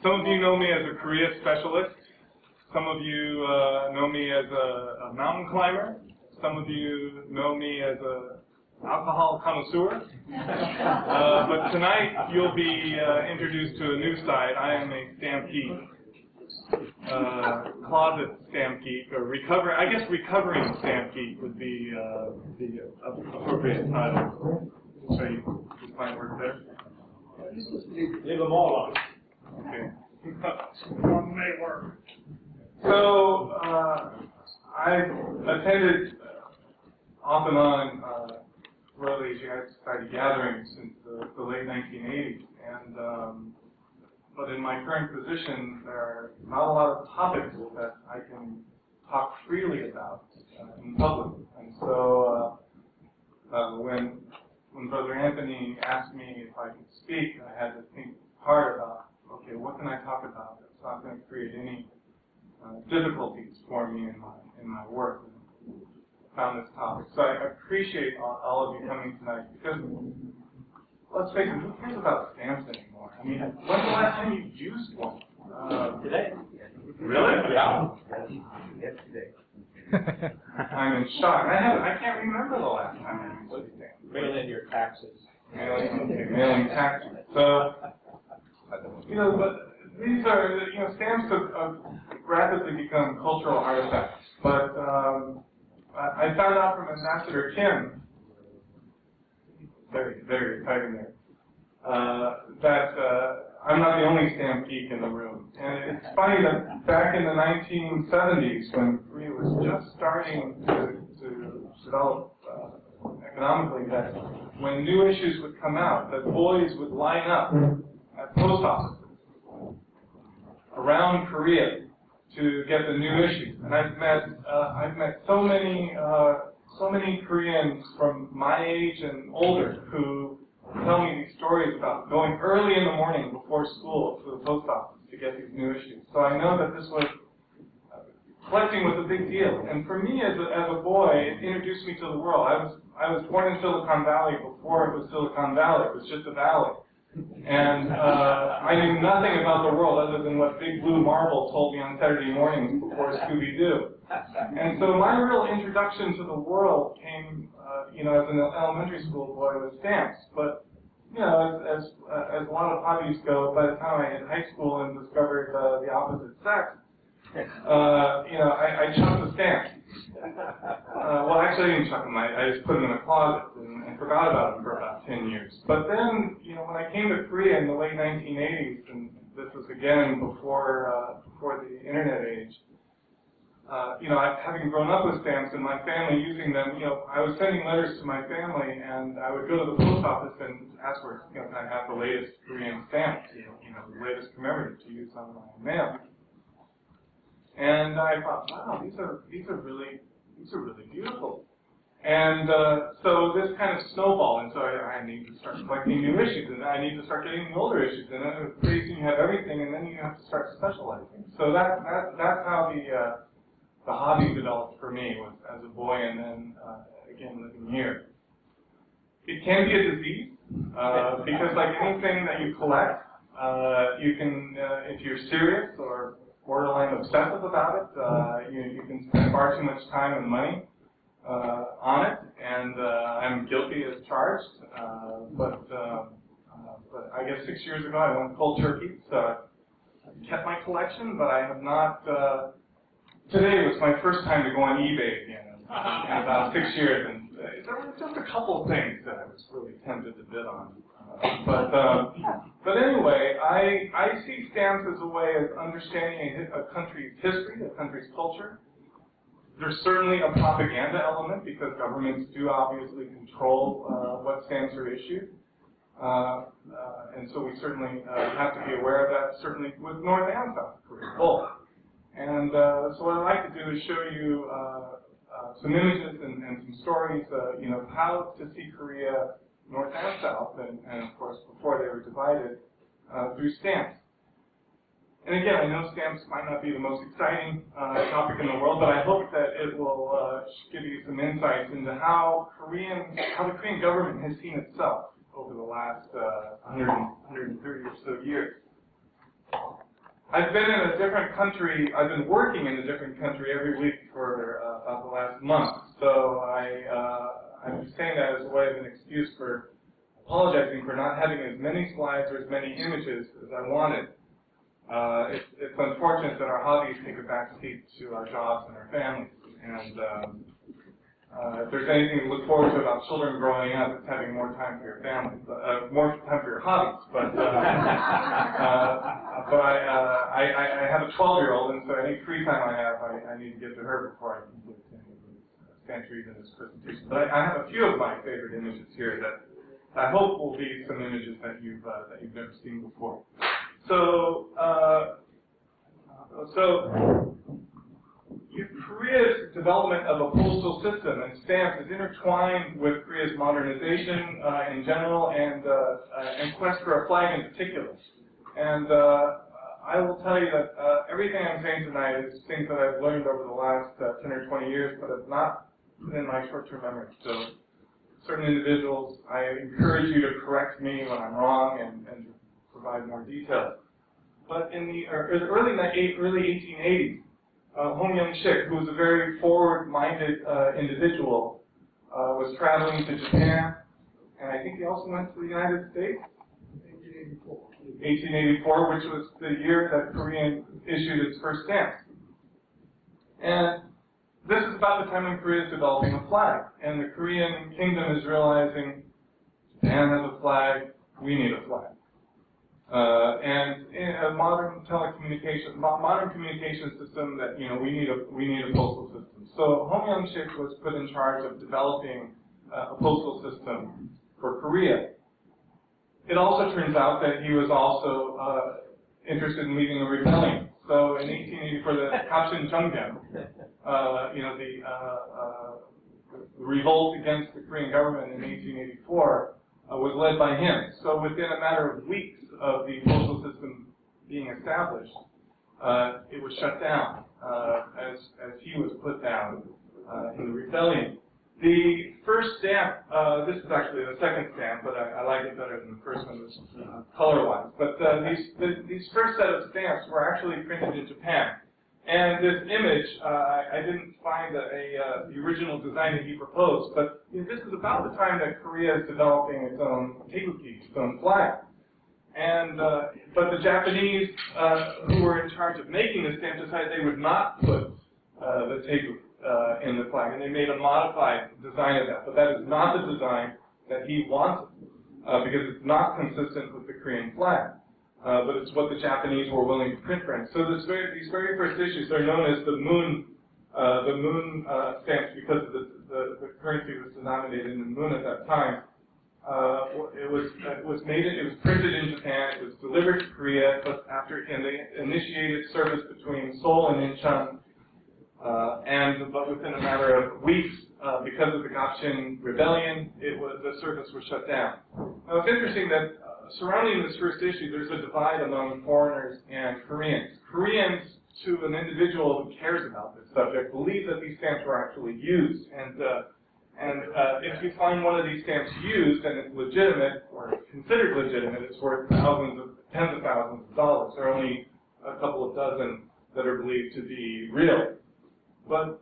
Some of you know me as a Korea specialist. Some of you know me as a mountain climber. Some of you know me as a alcohol connoisseur. But tonight you'll be introduced to a new side. I am a stamp geek. Closet stamp geek, or recovering stamp geek would be the appropriate title. So you might work there. Leave them all on. Okay. One may work. So I've attended off and on throughout these United Society gatherings since the late 1980s, and but in my current position, there are not a lot of topics that I can talk freely about in public. And so when Brother Anthony asked me if I could speak, I had to think hard about, okay, what can I talk about that's not going to create any difficulties for me in my work. And found this topic. So I appreciate all of you coming tonight, because let's face it, who cares about stamps anymore? I mean, when's the last time you used one? Today. Really? Yeah. Yesterday. I'm in shock. I can't remember the last time I used a stamp. Mail in your taxes. Mailing taxes. So, but these are, stamps have rapidly become cultural artifacts. But I found out from Ambassador Kim, very, very exciting there, that I'm not the only stamp geek in the room. And it's funny that back in the 1970s, when Korea was just starting to develop economically, that when new issues would come out, that boys would line up at post offices around Korea to get the new issues. And I've met so many Koreans from my age and older who tell me these stories about going early in the morning before school to the post office to get these new issues. So I know that this was collecting was a big deal. And for me as a boy, it introduced me to the world. I was born in Silicon Valley before it was Silicon Valley. It was just a valley. And I knew nothing about the world other than what Big Blue Marble told me on Saturday mornings before Scooby-Doo. And so my real introduction to the world came, as an elementary school boy with stamps. But, as a lot of hobbies go, by the time I hit high school and discovered the opposite sex, I chucked the stamps. Well, actually, I didn't chuck them. I just put them in a closet and forgot about them for about 10 years. But then, when I came to Korea in the late 1980s, and this was again before the internet age, having grown up with stamps and my family using them, I was sending letters to my family, and I would go to the post office and ask for, can I have the latest Korean stamp, the latest commemorative to use on my mail. And I thought, wow, these are really beautiful. And so this kind of snowballed, and so I need to start collecting new issues, and I need to start getting the older issues, and then it was pretty soon you have everything, and then you have to start specializing. So that's how the hobby developed for me, was as a boy, and then again living here. It can be a disease because, like anything that you collect, you can, if you're serious or borderline obsessive about it, you can spend far too much time and money on it, and I'm guilty as charged. But I guess 6 years ago I went cold turkey, so I kept my collection, but I have not. Today was my first time to go on eBay again in about 6 years, and there were just a couple of things that I was really tempted to bid on. But anyway, I see stamps as a way of understanding a country's history, a country's culture. There's certainly a propaganda element, because governments do obviously control what stamps are issued. And so we certainly have to be aware of that, certainly with North and South Korea, both. And so what I'd like to do is show you some images and some stories, of how to see Korea North and South, and of course before they were divided, through stamps. And again, I know stamps might not be the most exciting topic in the world, but I hope that it will give you some insights into how the Korean government has seen itself over the last 130 or so years. I've been in a different country. I've been working in a different country every week for about the last month. So I'm saying that as a way of an excuse for apologizing for not having as many slides or as many images as I wanted. It's unfortunate that our hobbies take a back seat to our jobs and our families. And if there's anything to look forward to about children growing up, it's having more time for your family, more time for your hobbies. But I have a 12-year-old, and so any free time I have, I need to give to her before I can give to any of these Stanford in this presentation. But I have a few of my favorite images here that I hope will be some images that you've never seen before. So Korea's development of a postal system and stamps is intertwined with Korea's modernization in general and quest for a flag in particular. And I will tell you that everything I'm saying tonight is things that I've learned over the last 10 or 20 years, but have not put in my short-term memory. So certain individuals, I encourage you to correct me when I'm wrong and provide more details. But in the early 1880s, Hong Yong-sik, who was a very forward-minded individual, was traveling to Japan, and I think he also went to the United States. 1884, which was the year that Korea issued its first stamps. And this is about the time when Korea is developing a flag, and the Korean kingdom is realizing Japan has a flag, we need a flag. And in a modern communication system, that we need a postal system. So Hong Yong-sik was put in charge of developing a postal system for Korea. It also turns out that he was also interested in leading a rebellion. So in 1884, the Kapsin Junggyeon, the revolt against the Korean government in 1884 was led by him. So within a matter of weeks of the postal system being established, it was shut down as he was put down in the rebellion. The first stamp, this is actually the second stamp, but I like it better than the first one, color-wise. But these first set of stamps were actually printed in Japan. And this image, I didn't find the original design that he proposed, but this is about the time that Korea is developing its own teguki, its own flag. And but the Japanese who were in charge of making the stamp decided they would not put the teguki in the flag, and they made a modified design of that. But that is not the design that he wanted, because it's not consistent with the Korean flag. But it's what the Japanese were willing to print for him. So these very first issues are known as the moon stamps, because of the currency was denominated in moon at that time. It was printed in Japan. It was delivered to Korea, but they initiated service between Seoul and Incheon. But within a matter of weeks, because of the Gapshin rebellion, the service was shut down. Now it's interesting that surrounding this first issue, there's a divide among foreigners and Koreans. Koreans, to an individual who cares about this subject, believe that these stamps were actually used. And if you find one of these stamps used and it's legitimate or considered legitimate, it's worth tens of thousands of dollars. There are only a couple of dozen that are believed to be real. But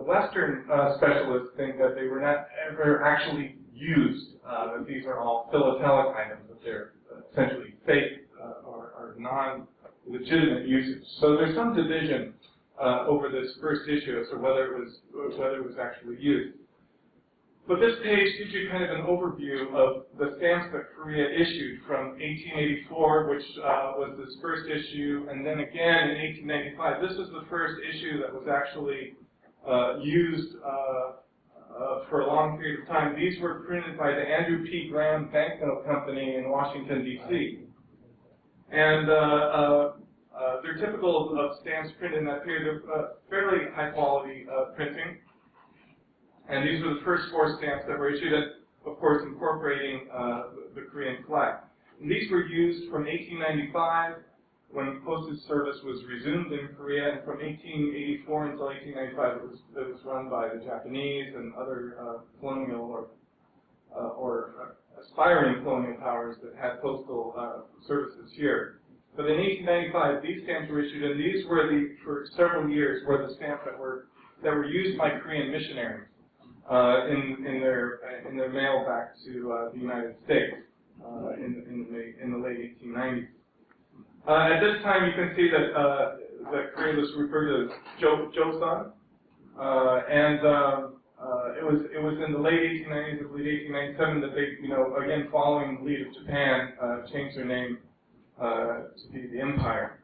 Western specialists think that they were not ever actually used, that these are all philatelic items, that they're essentially fake or non-legitimate usage. So there's some division over this first issue as to whether it was actually used. But this page gives you kind of an overview of the stamps that Korea issued from 1884, which was this first issue, and then again in 1895. This was the first issue that was actually used for a long period of time. These were printed by the Andrew P. Graham Banknote Company in Washington, D.C. And they're typical of stamps printed in that period. They're fairly high-quality printing. And these were the first four stamps that were issued, and of course incorporating the Korean flag. And these were used from 1895, when postage service was resumed in Korea, and from 1884 until 1895, it was run by the Japanese and other colonial or aspiring colonial powers that had postal services here. But in 1895, these stamps were issued, and these were for several years, were the stamps that were used by Korean missionaries in their mail back to the United States in the late 1890s. At this time, you can see that Korea was referred to as Joseon, and it was in the late 1890s, I believe 1897, that they, again following the lead of Japan, changed their name to be the Empire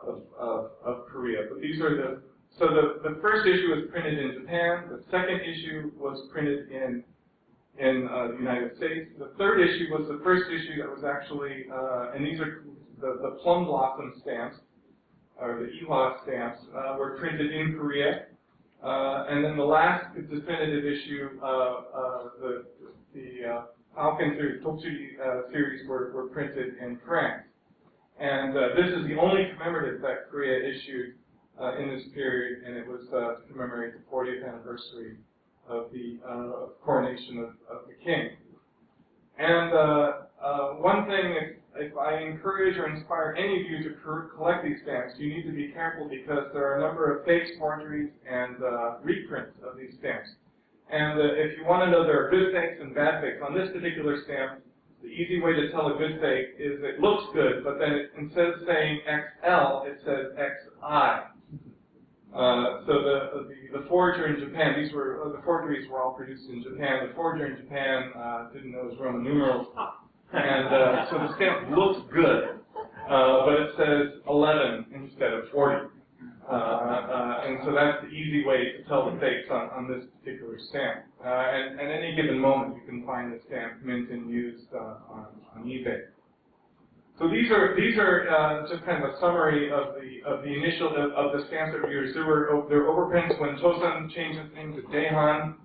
of Korea. But these are the first issue was printed in Japan. The second issue was printed in the United States. The third issue was the first issue that was actually, and these are the plum blossom stamps, or the Ihwa stamps, were printed in Korea. And then the last definitive issue, the Falcon series, Tokju series were printed in France. And this is the only commemorative that Korea issued in this period, and it was to commemorate the 40th anniversary of the coronation of the king. And one thing, if I encourage or inspire any of you to collect these stamps, you need to be careful because there are a number of fakes, forgeries, and reprints of these stamps. And if you want to know there are good fakes and bad fakes, on this particular stamp, the easy way to tell a good fake is it looks good, but then instead of saying XL, it says XI. So the forger in Japan, the forgeries were all produced in Japan. The forger in Japan didn't know his Roman numerals, and so the stamp looks good, but it says 11 instead of 40. And so that's the easy way to tell the fakes on this particular stamp. And at any given moment, you can find the stamp mint and used on eBay. So these are just kind of a summary of the initial of the stamps that were used. There were overprints when Joseon changed its name to Daehan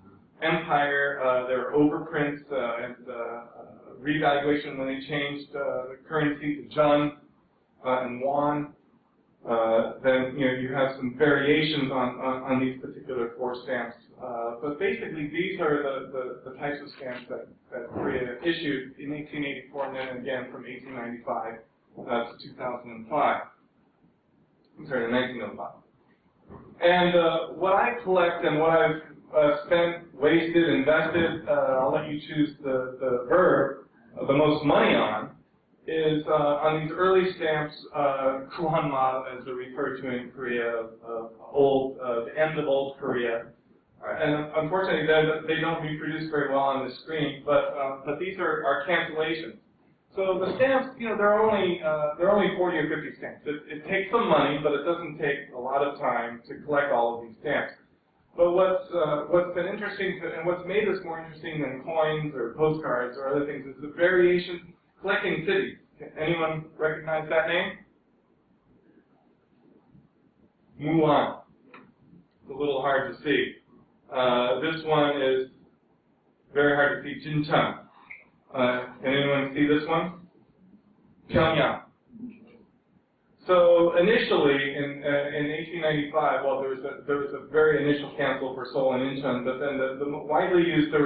Empire. There were overprints and revaluation when they changed the currency to Jun and Won. Then you have some variations on these particular four stamps. But basically, these are the types of stamps that Korea issued in 1884 and then again from 1895 to 2005. I'm sorry, to 1905. And what I collect and what I've spent, wasted, invested, I'll let you choose the verb, the most money on, is on these early stamps, kuhanma, as they're referred to in Korea, the end of old Korea. And unfortunately, they don't reproduce very well on the screen, but these are cancellations. So the stamps, they're only 40 or 50 stamps. It takes some money, but it doesn't take a lot of time to collect all of these stamps. But what's been interesting, and what's made this more interesting than coins or postcards or other things, is the variation. Collecting cities. Anyone recognize that name? Mulan. It's a little hard to see. This one is very hard to see. Jincheng. Can anyone see this one? Pyongyang. So initially, in 1895, well, there was a very initial cancel for Seoul and Incheon, but then the widely used there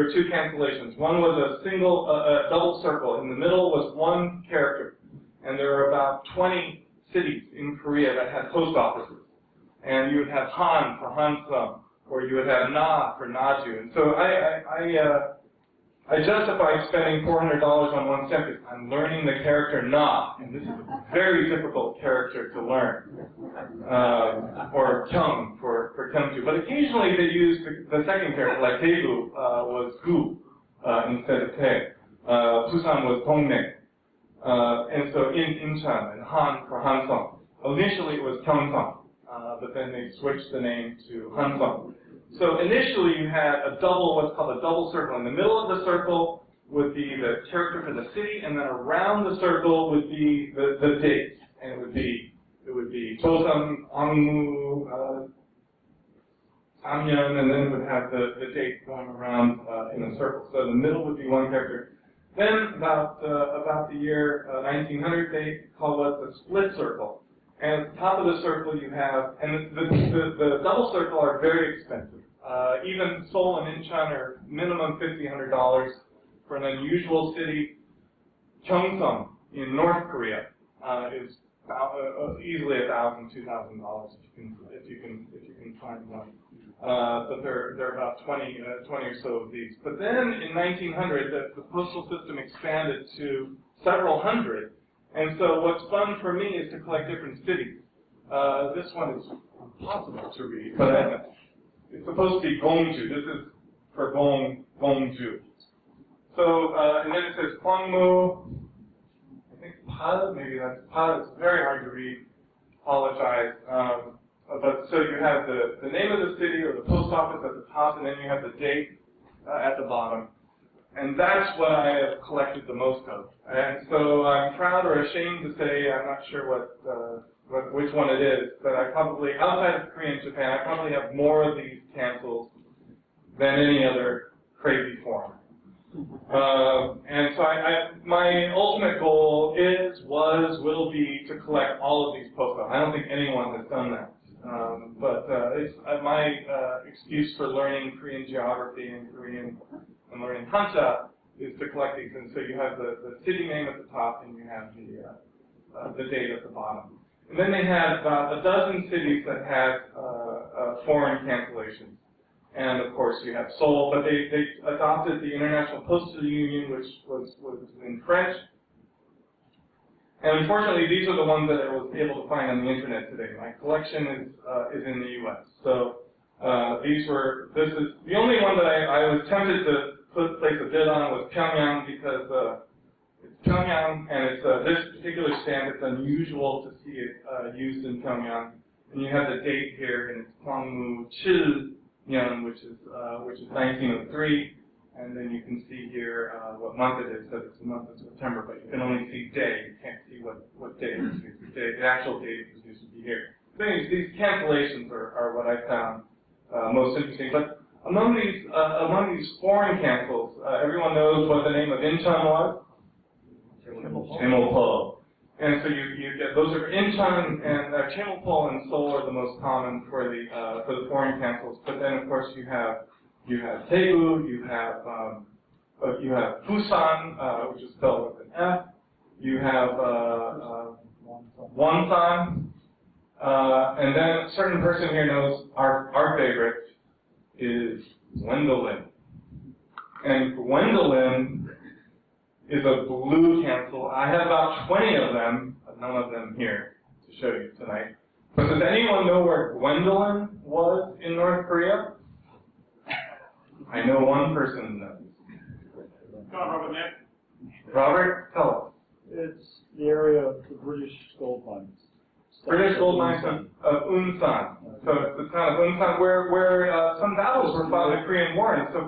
were two cancellations. One was a single, double circle. In the middle was one character, and there were about 20 cities in Korea that had post offices, and you would have Han for Hansung, or you would have Na for Naju. And so I justified spending $400 on one stamp because I'm learning the character Na, and this is a very difficult character to learn, or Kyung for Kyungju. But occasionally they use the second character, like Daegu was Gu instead of Tae. Busan was Dongnae. And so in Incheon and Han for Hansung. Initially it was Gyeongsang, but then they switched the name to Hansung. So initially you had what's called a double circle. In the middle of the circle would be the character for the city, and then around the circle would be the dates. And it would be Joseon, Angmu, Samyeon, and then it would have the dates going around in a circle. So in the middle would be one character. Then about the year 1900, they call it the split circle. And at the top of the circle you have, and the double circle are very expensive. Even Seoul and Incheon are minimum $1,500 for an unusual city. Gyeongsang in North Korea is easily $1,000, $2,000 if you can find one. But there are about 20 or so of these. But then in 1900, the postal system expanded to several hundred. And so what's fun for me is to collect different cities. This one is impossible to read, but it's supposed to be Gongju. This is for Gongju. So, and then it says Gwangmu, I think Pa, maybe that's Pa. It's very hard to read. Apologize. But so you have the name of the city or the post office at the top, and then you have the date at the bottom. And that's what I have collected the most of. And so I'm proud or ashamed to say, I'm not sure which one it is, but I probably, outside of Korea and Japan, I probably have more of these cancels than any other crazy form. And so my ultimate goal will be to collect all of these postcards. I don't think anyone has done that. But it's my excuse for learning Korean geography and learning Hanja is to collect these. And so you have the city name at the top, and you have the date at the bottom. And then they had about a dozen cities that had foreign cancellations. And of course you have Seoul, but they adopted the International Postal Union, which was in French. And unfortunately, these are the ones that I was able to find on the internet today. My collection is in the U.S. So this is the only one that I was tempted to place a bid on was Pyongyang, because it's Pyongyang, and it's this particular stamp. It's unusual to see it used in Pyongyang. And you have the date here, and it's Gwangmu Chil Young, which is 1903, and then you can see here what month it is. So it's the month of September, but you can only see day. You can't see what day it is. The actual date is used to be here. So anyways, these cancellations are what I found most interesting. But among these foreign cancels, everyone knows what the name of Incheon was. Chemulpo. And so you get those are Incheon and Chemulpo and Seoul are the most common for the foreign cancels. But then of course you have Daegu, you have Busan, which is spelled with an F. You have Wonsan, and then a certain person here knows our favorite is Gwendolyn. And Gwendolyn is a blue cancel. I have about 20 of them, but none of them here to show you tonight. But does anyone know where Gwendolyn was in North Korea? I know one person knows. Come on, Robert, man. Robert, tell us. It's the area of the British gold mines. British gold mines of Unsan. So it's the town of Unsan where some battles were fought in the Korean War. And so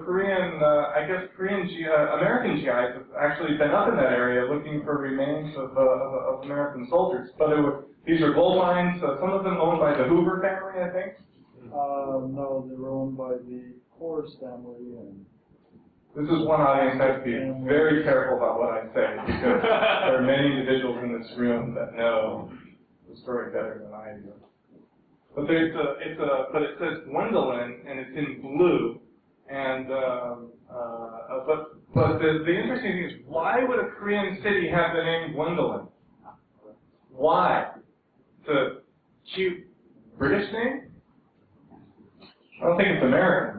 American GIs have actually been up in that area looking for remains of American soldiers. But these are gold mines, some of them owned by the Hoover family, I think. No, they were owned by the Coors family. And this is one audience I have to be very careful about what I say, because there are many individuals in this room that know the story better than I do. But but it says Gwendolyn, and it's in blue. And but the interesting thing is, why would a Korean city have the name Gwendolyn? Why? It's a cute British name. I don't think it's American.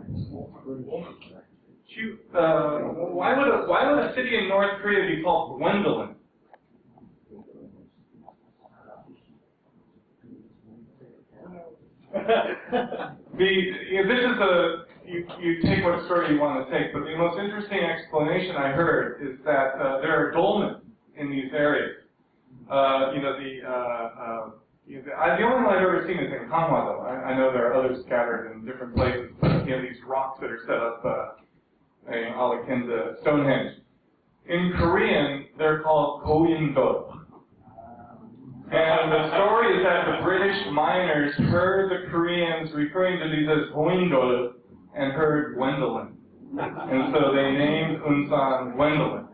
Cute. Why would a city in North Korea be called Gwendolyn? You take what story you want to take, but the most interesting explanation I heard is that there are dolmens in these areas. The only one I've ever seen is in Hanwha, though. I know there are others scattered in different places, but these rocks that are set up all akin to Stonehenge. In Korean, they're called Goindol. And the story is that the British miners heard the Koreans referring to these as Goindol and heard Gwendolyn. And so they named Unsan Gwendolyn.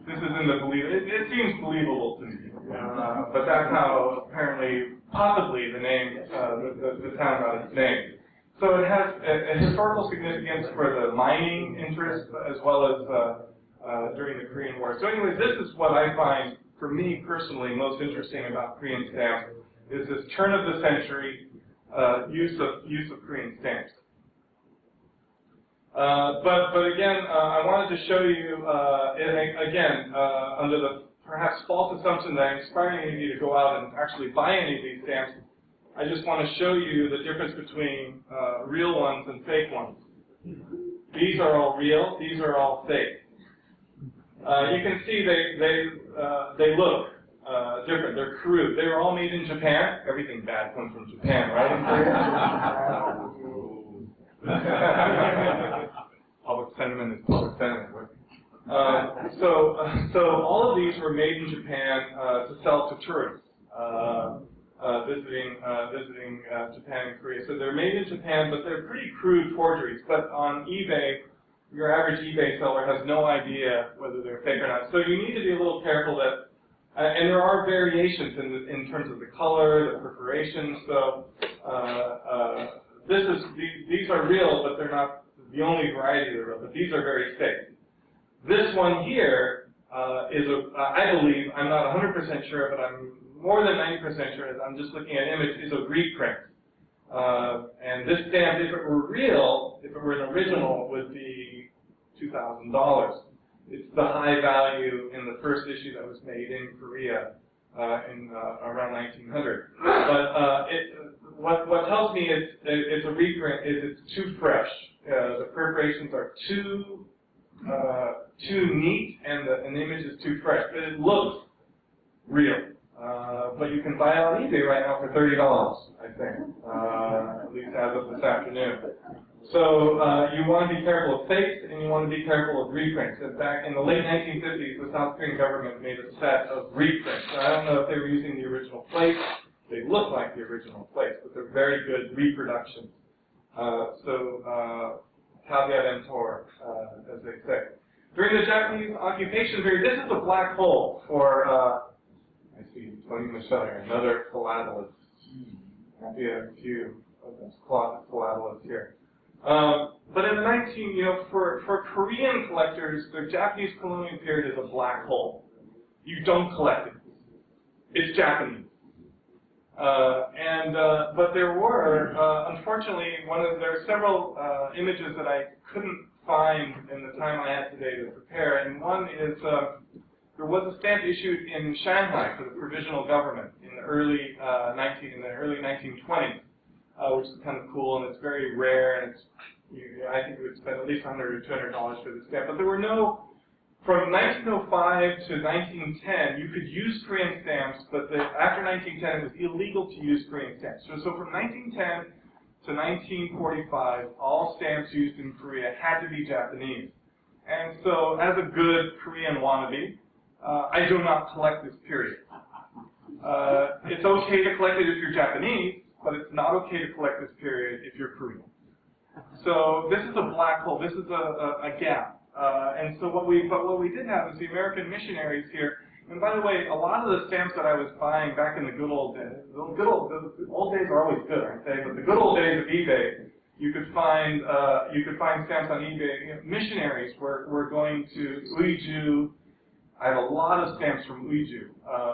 This isn't it seems believable to me. But that's how apparently, possibly, the name, the town got its name. So it has a historical significance for the mining interest as well as during the Korean War. So anyways, this is what I find for me personally, most interesting about Korean stamps is this turn of the century use of Korean stamps. But again, I wanted to show you, again, under the perhaps false assumption that I'm inspiring any of you to go out and actually buy any of these stamps, I just want to show you the difference between real ones and fake ones. These are all real, these are all fake. You can see they look different, they're crude. They were all made in Japan. Everything bad comes from Japan, right? Public sentiment is public sentiment. So all of these were made in Japan to sell to tourists visiting Japan and Korea. So they're made in Japan, but they're pretty crude forgeries. But on eBay, your average eBay seller has no idea whether they're fake or not. So you need to be a little careful that, and there are variations in terms of the color, the perforation. So these are real, but they're not the only variety that are real. But these are very fake. This one here is I believe, I'm not 100% sure, but I'm more than 90% sure, I'm just looking at image, is a reprint. And this stamp, if it were real, if it were an original, would be $2,000. It's the high value in the first issue that was made in Korea in around 1900. But what tells me it's a reprint is it's too fresh. The perforations are too neat, and the image is too fresh. But it looks real. But you can buy it on eBay right now for $30, I think, at least as of this afternoon. So you want to be careful of fakes, and you want to be careful of reprints. In fact, in the late 1950s, the South Korean government made a set of reprints. I don't know if they were using the original plates. They look like the original plates, but they're very good reproductions. Caveat emptor, as they say. During the Japanese occupation period, this is a black hole for, I see Tony Michelle here, another philatelist. Maybe a few of those closet philatelists here. But in the for Korean collectors, the Japanese colonial period is a black hole. You don't collect it. It's Japanese. But there were, unfortunately, there are several images that I couldn't find in the time I had today to prepare, and one is there was a stamp issued in Shanghai for the provisional government in the early 1920s, which is kind of cool, and it's very rare, and I think you would spend at least $100 or $200 for the stamp. But there were no. From 1905 to 1910, you could use Korean stamps, but after 1910, it was illegal to use Korean stamps. So from 1910 to 1945, all stamps used in Korea had to be Japanese. And so, as a good Korean wannabe, I do not collect this period. It's okay to collect it if you're Japanese, but it's not okay to collect this period if you're Korean. So this is a black hole. This is a gap. And so what we did have is the American missionaries here. And by the way, a lot of the stamps that I was buying back in the good old days, the old days are always good, aren't they? But the good old days of eBay, you could find stamps on eBay. Missionaries were going to Uiju. I have a lot of stamps from Uiju,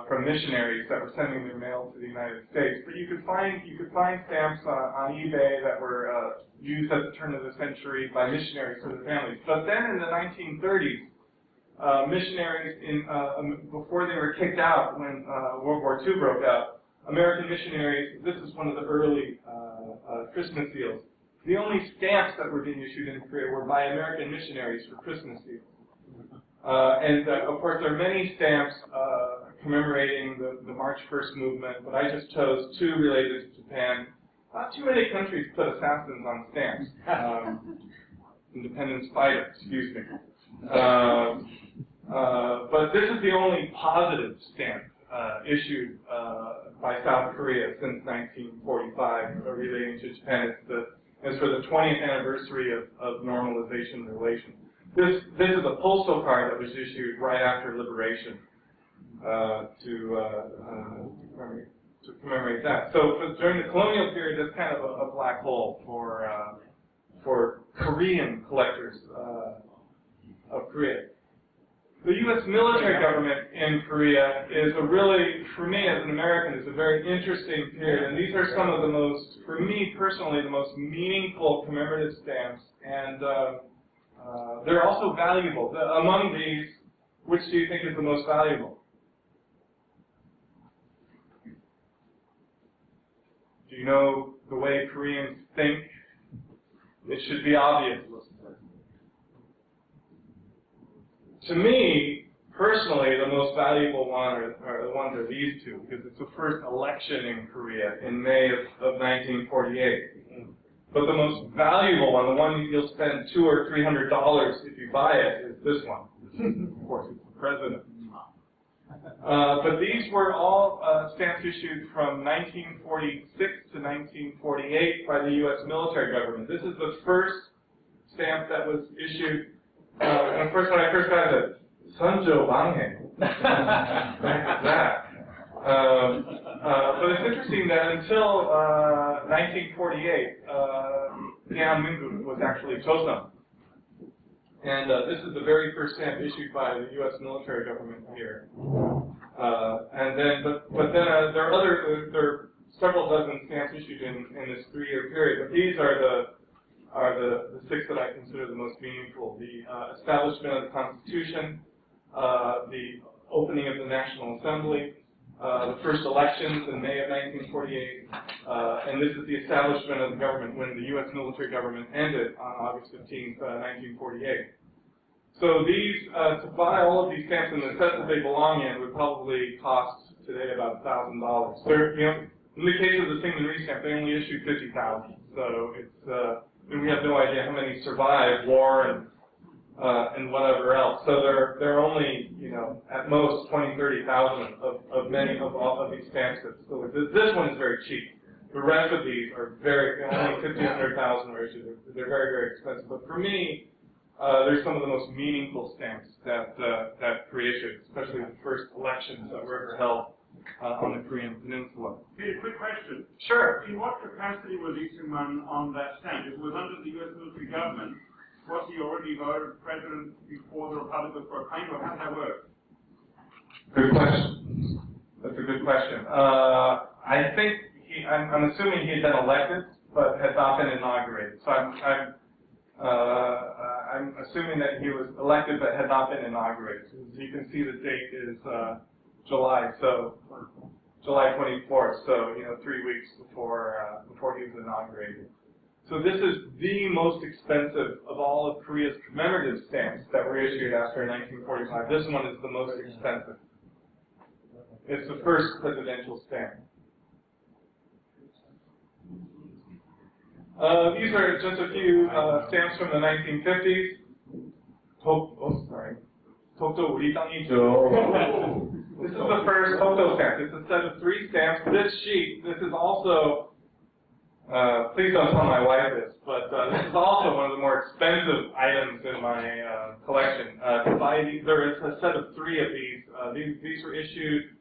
from missionaries that were sending their mail to the United States. But you could find stamps on eBay that were used at the turn of the century by missionaries for their families. But then in the 1930s, missionaries, before they were kicked out when World War II broke out, American missionaries, this is one of the early Christmas seals. The only stamps that were being issued in Korea were by American missionaries for Christmas seals. Of course, there are many stamps commemorating the March 1st movement, but I just chose two related to Japan. Not too many countries put assassins on stamps. Independence fighter, excuse me. But this is the only positive stamp issued by South Korea since 1945 relating to Japan. It's for the 20th anniversary of normalization relations. This is a postal card that was issued right after liberation to commemorate that. So during the colonial period, that's kind of a black hole for Korean collectors of Korea. The U.S. military government in Korea is a really, for me as an American, is a very interesting period. And these are some of the most, for me personally, the most meaningful commemorative stamps. And they're also valuable. Among these, which do you think is the most valuable? Do you know the way Koreans think? It should be obvious. To me, personally, the most valuable one are these two, because it's the first election in Korea in May of 1948. But the most valuable one, the one you'll spend $200 or $300 if you buy it, is this one. Of course, it's the president. But these were all stamps issued from 1946 to 1948 by the U.S. military government. This is the first stamp that was issued. And of course, when I first got it, Sunjo Banghae. That. But it's interesting that until 1948, Hanguk was actually Chosun. And this is the very first stamp issued by the U.S. military government here. And then, but then there are several dozen stamps issued in this 3-year period. But these are the 6 that I consider the most meaningful: the establishment of the Constitution, the opening of the National Assembly, the first elections in May of 1948, and this is the establishment of the government when the U.S. military government ended on August 15th, 1948. So these, to buy all of these stamps in the set that they belong in would probably cost today about $1,000. They're, in the case of the Syngman Rhee stamp, they only issued 50,000. So it's, and we have no idea how many survived war and whatever else. So they're only, at most 20,000, 30,000 of many of all of these stamps that still exist. This one is very cheap. The rest of these are only 50,000, 100,000 are issued. They're very, very expensive. But for me, they're some of the most meaningful stamps that Korea issued, especially the first elections that were ever held on the Korean Peninsula. Hey, a quick question. Sure. In what capacity was Lee Seung-man on that stamp? It was under the U.S. military government. Was he already voted president before the Republic was proclaimed, or how did that work? Good question. That's a good question. I think I'm assuming he had been elected, but had not been inaugurated. So I'm assuming that he was elected, but had not been inaugurated. As you can see, the date is July 24th. So 3 weeks before he was inaugurated. So this is the most expensive of all of Korea's commemorative stamps that were issued after 1945. This one is the most expensive. It's the first presidential stamp. These are just a few stamps from the 1950s. Tokdo Uri Tang이죠. This is the first Tokdo stamp. It's a set of 3 stamps. This sheet, this is also, please don't tell my wife this, but this is also one of the more expensive items in my collection. To buy these, there is a set of 3 of these. These were issued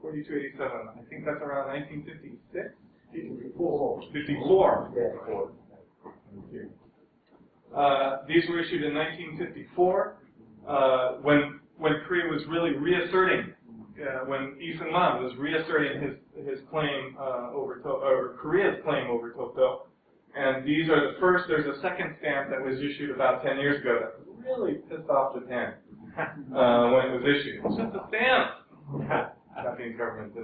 4287. I think that's around 1956. 54. These were issued in 1954 when Korea was really reasserting, when Lee Seung-man was reasserting his claim or Korea's claim over Tokdo. And these are the first. There's a second stamp that was issued about 10 years ago that really pissed off Japan when it was issued. It's just a stamp. Japanese government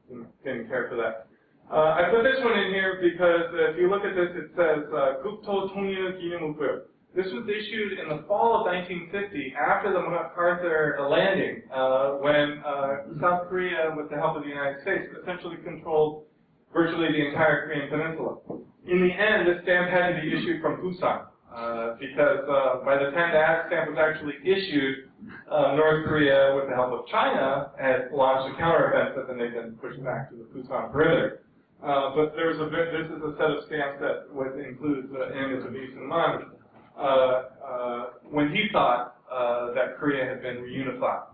didn't care for that. I put this one in here because if you look at this, it says Gupto Tongil Ginyumukwe. This was issued in the fall of 1950 after the MacArthur landing, when South Korea, with the help of the United States, essentially controlled virtually the entire Korean peninsula. In the end, this stamp had to be issued from Busan because by the time that stamp was actually issued, North Korea, with the help of China, had launched a counteroffensive, and they've been pushed back to the Busan perimeter. But this is a set of stamps that includes the image of Lee Seung-man when he thought that Korea had been reunified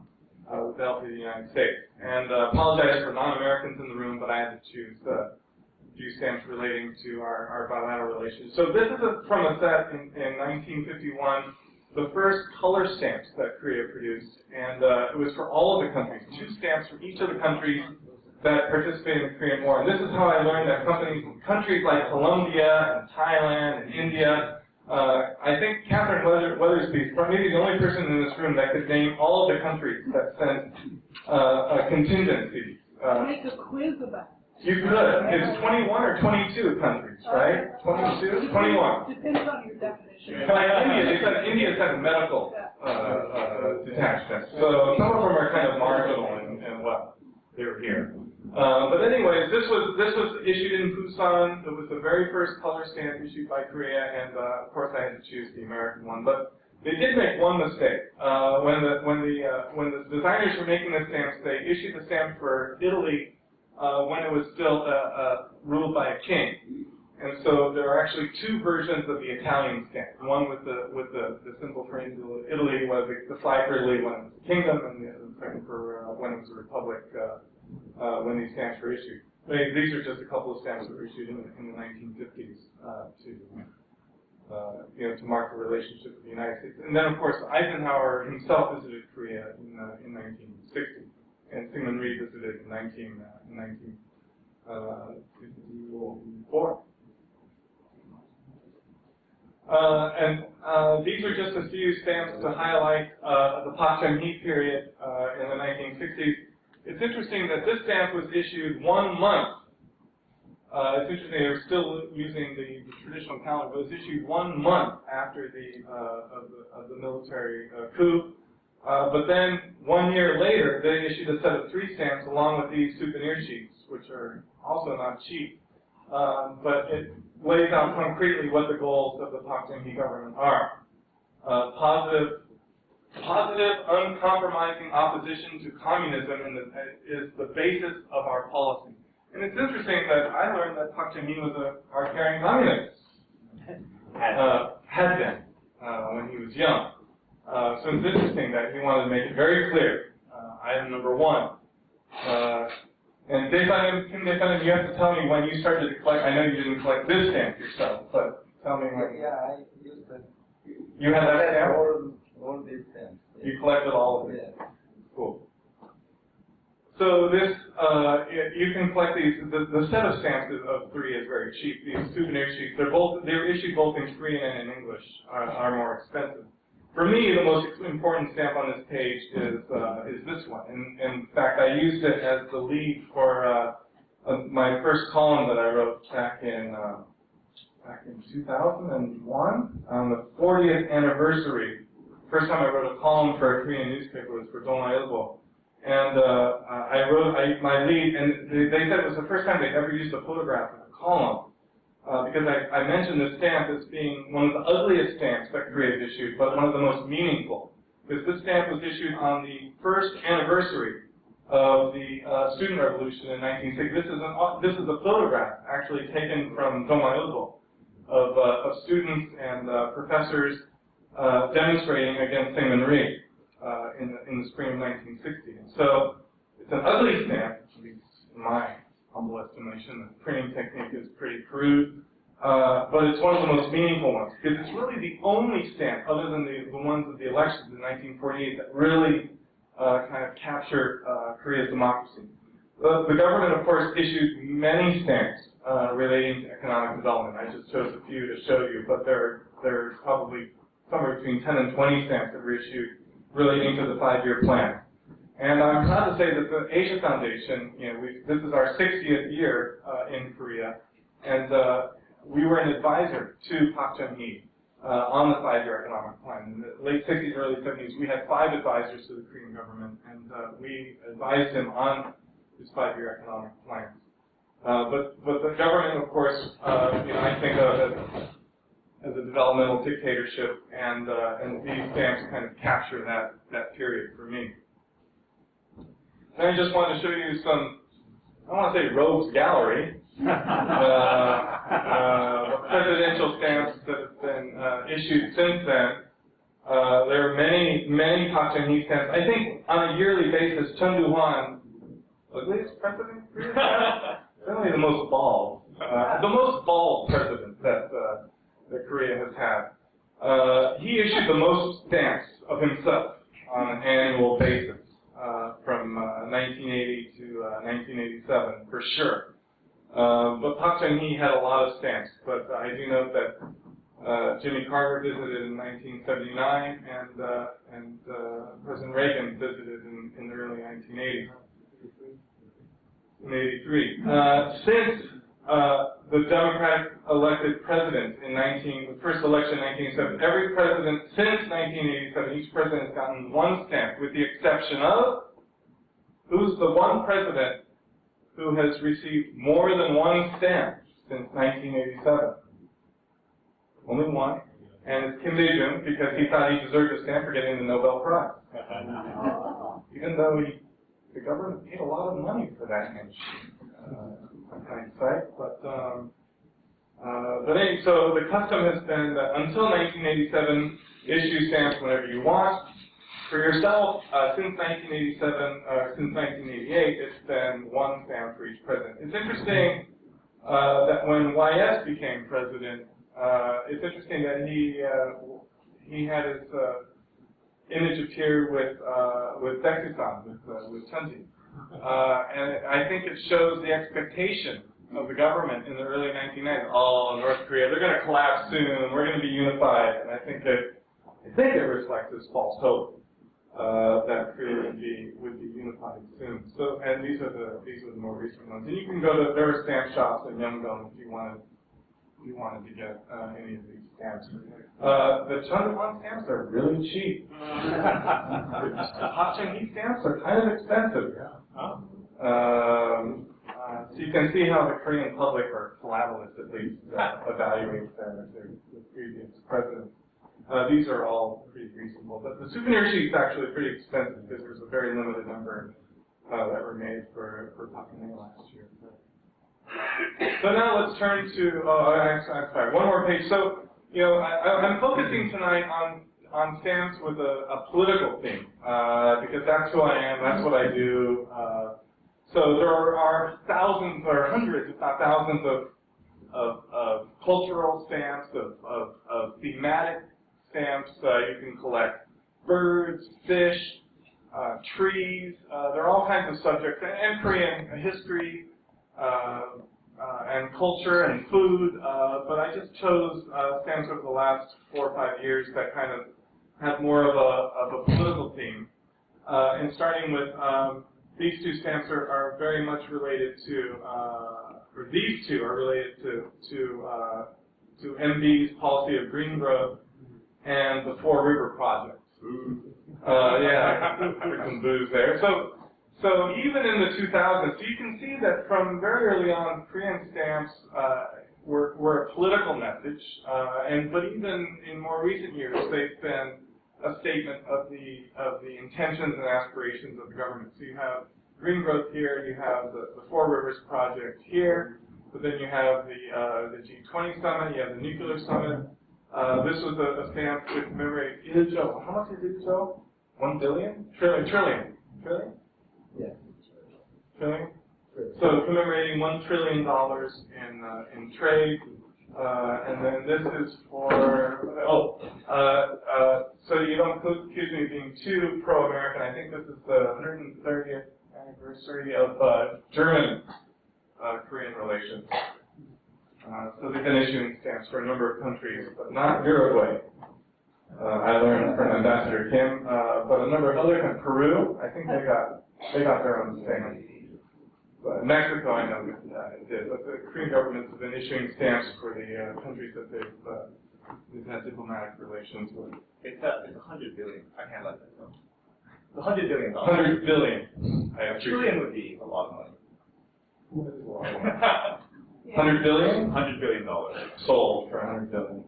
with the help of the United States. And apologize for non-Americans in the room, but I had to choose a few stamps relating to our bilateral relations. So this is from a set in 1951 the first color stamps that Korea produced, and it was for all of the countries, 2 stamps for each of the countries that participated in the Korean War. And this is how I learned that countries like Colombia and Thailand and India, I think Catherine Weathersby is maybe the only person in this room that could name all of the countries that sent contingencies. Make a quiz about it. You could. It's 21 or 22 countries, right? 22? 21. Depends on your definition. Like India sent medical detachments. So some of them are kind of marginal and well, they were here. But anyways, this was issued in Busan. It was the very first color stamp issued by Korea, and of course I had to choose the American one. But they did make one mistake. When the designers were making the stamps, they issued the stamp for Italy when it was still ruled by a king. And so there are actually 2 versions of the Italian stamp. One with the symbol for Italy, was the flag for Italy when it was a kingdom, and the second for when it was a republic. When these stamps were issued. These are just a couple of stamps that were issued in the 1950s to mark the relationship with the United States. And then, of course, Eisenhower himself visited Korea in 1960, and Syngman Rhee visited in 1954. These are just a few stamps to highlight the Park Chung-hee period in the 1960s. It's interesting that this stamp was issued 1 month. It's interesting they were still using the traditional calendar, but it was issued 1 month after the military coup. But then 1 year later, they issued a set of 3 stamps along with these souvenir sheets, which are also not cheap. But it lays out concretely what the goals of the Park Chung-hee government are. Positive, uncompromising opposition to communism is the basis of our policy. And it's interesting that I learned that Park Chung-hee was a card-carrying communist. Had been when he was young. So it's interesting that he wanted to make it very clear. Item number 1. And Kim Dae-fan, you have to tell me when you started to collect. I know you didn't collect this stamp yourself, but tell me when. Yeah, I used to. You had that stamp? All these stamps. You collected all of them? Yeah. Cool. So this, you can collect these. The set of stamps of 3 is very cheap. These souvenir sheets, they're issued both in Korean and in English, are more expensive. For me, the most important stamp on this page is this one. In fact, I used it as the lead for my first column that I wrote back in 2001 on the 40th anniversary. First time I wrote a column for a Korean newspaper was for Dongailbo. And I wrote my lead, and they said it was the first time they'd ever used a photograph in a column. Because I mentioned this stamp as being one of the ugliest stamps that Korea has issued, but one of the most meaningful. Because this stamp was issued on the first anniversary of the student revolution in 1960. This is a photograph actually taken from Dongailbo of students and professors demonstrating against Syngman Rhee in the spring of 1960. And so it's an ugly stamp, at least in my humble estimation. The printing technique is pretty crude, but it's one of the most meaningful ones because it's really the only stamp, other than the ones of the elections in 1948, that really kind of capture Korea's democracy. The government, of course, issued many stamps relating to economic development. I just chose a few to show you, but there's probably somewhere between 10 and 20 stamps that were issued relating to the 5-year plan. And I'm proud to say that the Asia Foundation, this is our 60th year in Korea, and we were an advisor to Park Chung-hee on the 5-year economic plan. In the late 60s, early 70s, we had 5 advisors to the Korean government, and we advised him on his 5-year economic plan. But the government, of course, I think of as a developmental dictatorship, and these stamps kind of capture that period for me. And I just wanted to show you some, I don't want to say rogues gallery, presidential stamps that have been issued since then. There are many Park Chung-hee stamps. I think on a yearly basis, Chun Doo-hwan, ugliest president? Certainly the most bald. The most bald president that Korea has had. He issued the most for sure. But Park Chung-hee had a lot of stamps. But I do note that Jimmy Carter visited in 1979, and President Reagan visited in the early 1980s. In 83. Since the Democratic elected president the first election in 1987, every president since 1987, each president has gotten one stamp, with the exception of, who's the one president who has received more than one stamp since 1987? Only one, and it's Kim Dae-jung, because he thought he deserved a stamp for getting the Nobel Prize. Even though the government paid a lot of money for that handshake, hindsight, but anyway, so the custom has been that until 1987, issue stamps whenever you want. For yourself, since 1987, since 1988, it's been one stamp for each president. It's interesting that when YS became president, it's interesting that he had his image appear with Beck-san, with Chunji. And I think it shows the expectation of the government in the early 1990s. Oh, North Korea, they're going to collapse soon. We're going to be unified. And I think it reflects this false hope that Korea would be unified soon. So, and these are the more recent ones. And you can go to, there are stamp shops in Yeongdong if you wanted to get any of these stamps. The Chundewan stamps are really cheap. The Park Chung-hee stamps are kind of expensive. So you can see how the Korean public, or philatelists at least, evaluate the previous presidents. These are all pretty reasonable. But the souvenir sheet's actually pretty expensive because there's a very limited number that were made for Park Chung-hee last year. So now let's turn to, I'm sorry, one more page. So, I'm focusing tonight on stamps with a political theme, because that's who I am, that's what I do. So there are thousands, or hundreds, if not thousands, of cultural stamps, of thematic stamps. You can collect birds, fish, trees. There are all kinds of subjects, and Korean history, and culture and food, but I just chose stamps over the last 4 or 5 years that kind of have more of a political theme. And starting with these two stamps are very much related to, or these two are related to MB's policy of green growth and the Four River Project. Yeah, there's some booze there. So even in the 2000s, so you can see that from very early on, Korean stamps were a political message, but even in more recent years, they've been a statement of the intentions and aspirations of the government. So you have green growth here, you have the Four Rivers Project here, but then you have the G20 summit, you have the nuclear summit. This was a stamp to commemorate Iljo. How much is Iljo? 1 billion? Trillion? Yeah. Trillion? So commemorating $1 trillion in trade, and then this is for so you don't accuse me of being too pro-American. I think this is the 130th anniversary of German-Korean relations. So they've been issuing stamps for a number of countries, but not Uruguay. I learned from Ambassador Kim, but a number of other countries. Peru, I think they got their own stamp. But Mexico, I know it did, but the Korean governments have been issuing stamps for the countries that they've had diplomatic relations with. It's 100 billion. I can't let that go. The $100 billion. 100 billion. A trillion would be a lot of money. That is a lot of money. 100 billion? $100 billion. Sold for 100 billion.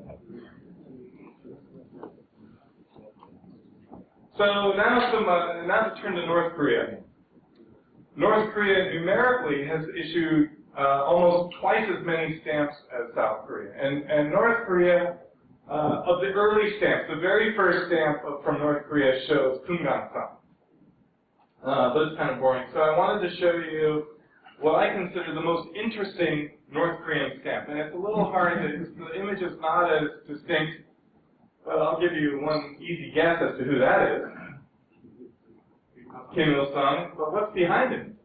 So now to turn to North Korea. North Korea numerically has issued almost twice as many stamps as South Korea. And North Korea, of the early stamps, the very first stamp from North Korea shows Kumgang-san. But it's kind of boring. So I wanted to show you what I consider the most interesting North Korean stamp. And it's a little hard, the image is not as distinct, but I'll give you one easy guess as to who that is. Kim Il-sung, but what's behind him?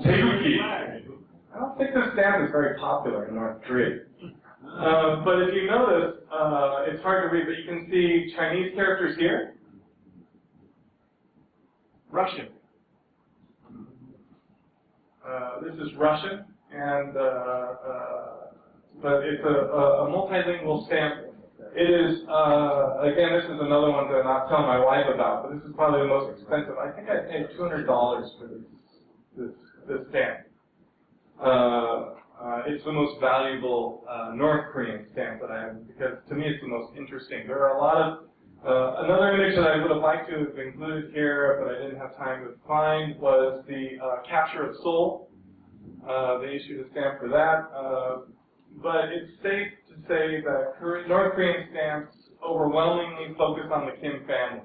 Taeguki. don't think this stamp is very popular in North Korea. But if you notice, it's hard to read, but you can see Chinese characters here, Russian. This is Russian, and but it's a multilingual stamp. It is, again, this is another one that I'm not telling my wife about, but this is probably the most expensive. I think I paid $200 for this stamp. It's the most valuable North Korean stamp that I have, because to me it's the most interesting. There are a lot of, another image that I would have liked to have included here, but I didn't have time to find, was the capture of Seoul. They issued a stamp for that. But it's safe to say that North Korean stamps overwhelmingly focus on the Kim family.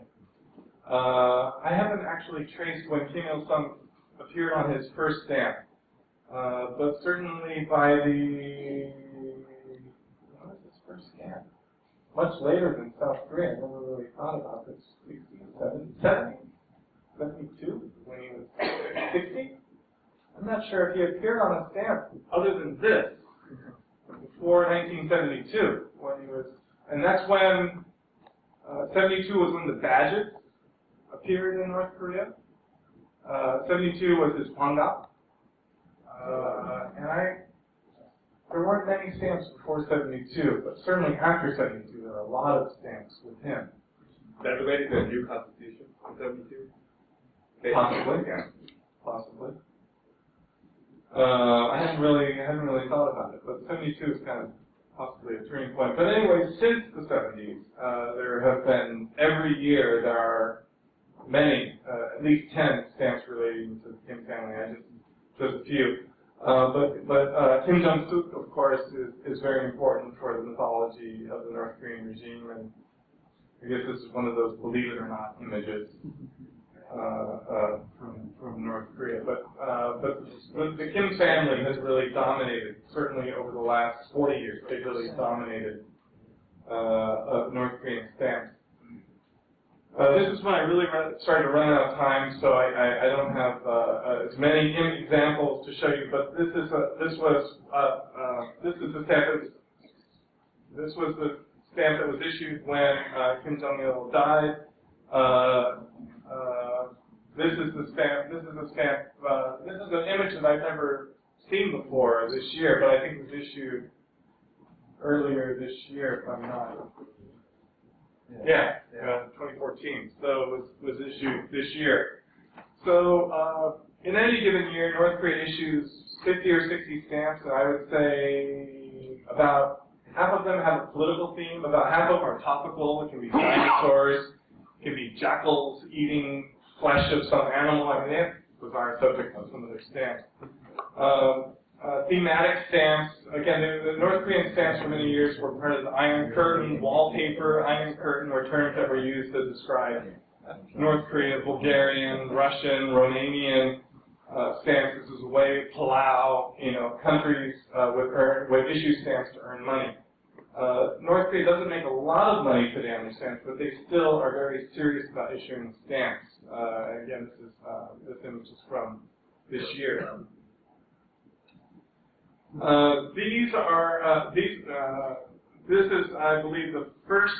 I haven't actually traced when Kim Il-sung appeared on his first stamp. But certainly by the, what is his first stamp? Much later than South Korea. I never really thought about this. 60, 70, 72, when he was 60? I'm not sure if he appeared on a stamp other than this before 1972, when he was, and that's when, 72 was when the badges appeared in North Korea. 72 was his Hanguk. There weren't many stamps before 72, but certainly after 72, there are a lot of stamps with him. That related to the new constitution in 72? Possibly, yeah. Possibly. I hadn't really thought about it, but 72 is kind of possibly a turning point. But anyway, since the 70s, there have been, every year, there are many, at least 10 stamps relating to the Kim family. I just a few. But Kim Jong-suk, of course, is very important for the mythology of the North Korean regime, and I guess this is one of those believe it or not images from North Korea. But the Kim family has really dominated, certainly over the last 40 years, they've really dominated North Korean stamps. This is when I really started to run out of time, so I don't have as many examples to show you. But this is the stamp. This was the stamp that was issued when Kim Jong-il died. This is the stamp. This is a stamp. This is an image that I've never seen before this year, but I think it was issued earlier this year, if I'm not. Yeah, 2014. So it was issued this year. So in any given year, North Korea issues 50 or 60 stamps, and I would say about half of them have a political theme, about half of them are topical. It can be dinosaurs, it can be jackals eating flesh of some animal. I mean, that's a bizarre subject on some of their stamps. Thematic stamps, again, the North Korean stamps for many years were part of the Iron Curtain, wallpaper. Iron Curtain were terms that were used to describe North Korea, Bulgarian, Russian, Romanian stamps. This is a way, Palau, countries with issue stamps to earn money. North Korea doesn't make a lot of money today on their stamps, but they still are very serious about issuing stamps. Again, this image is from this year. This is, I believe, the first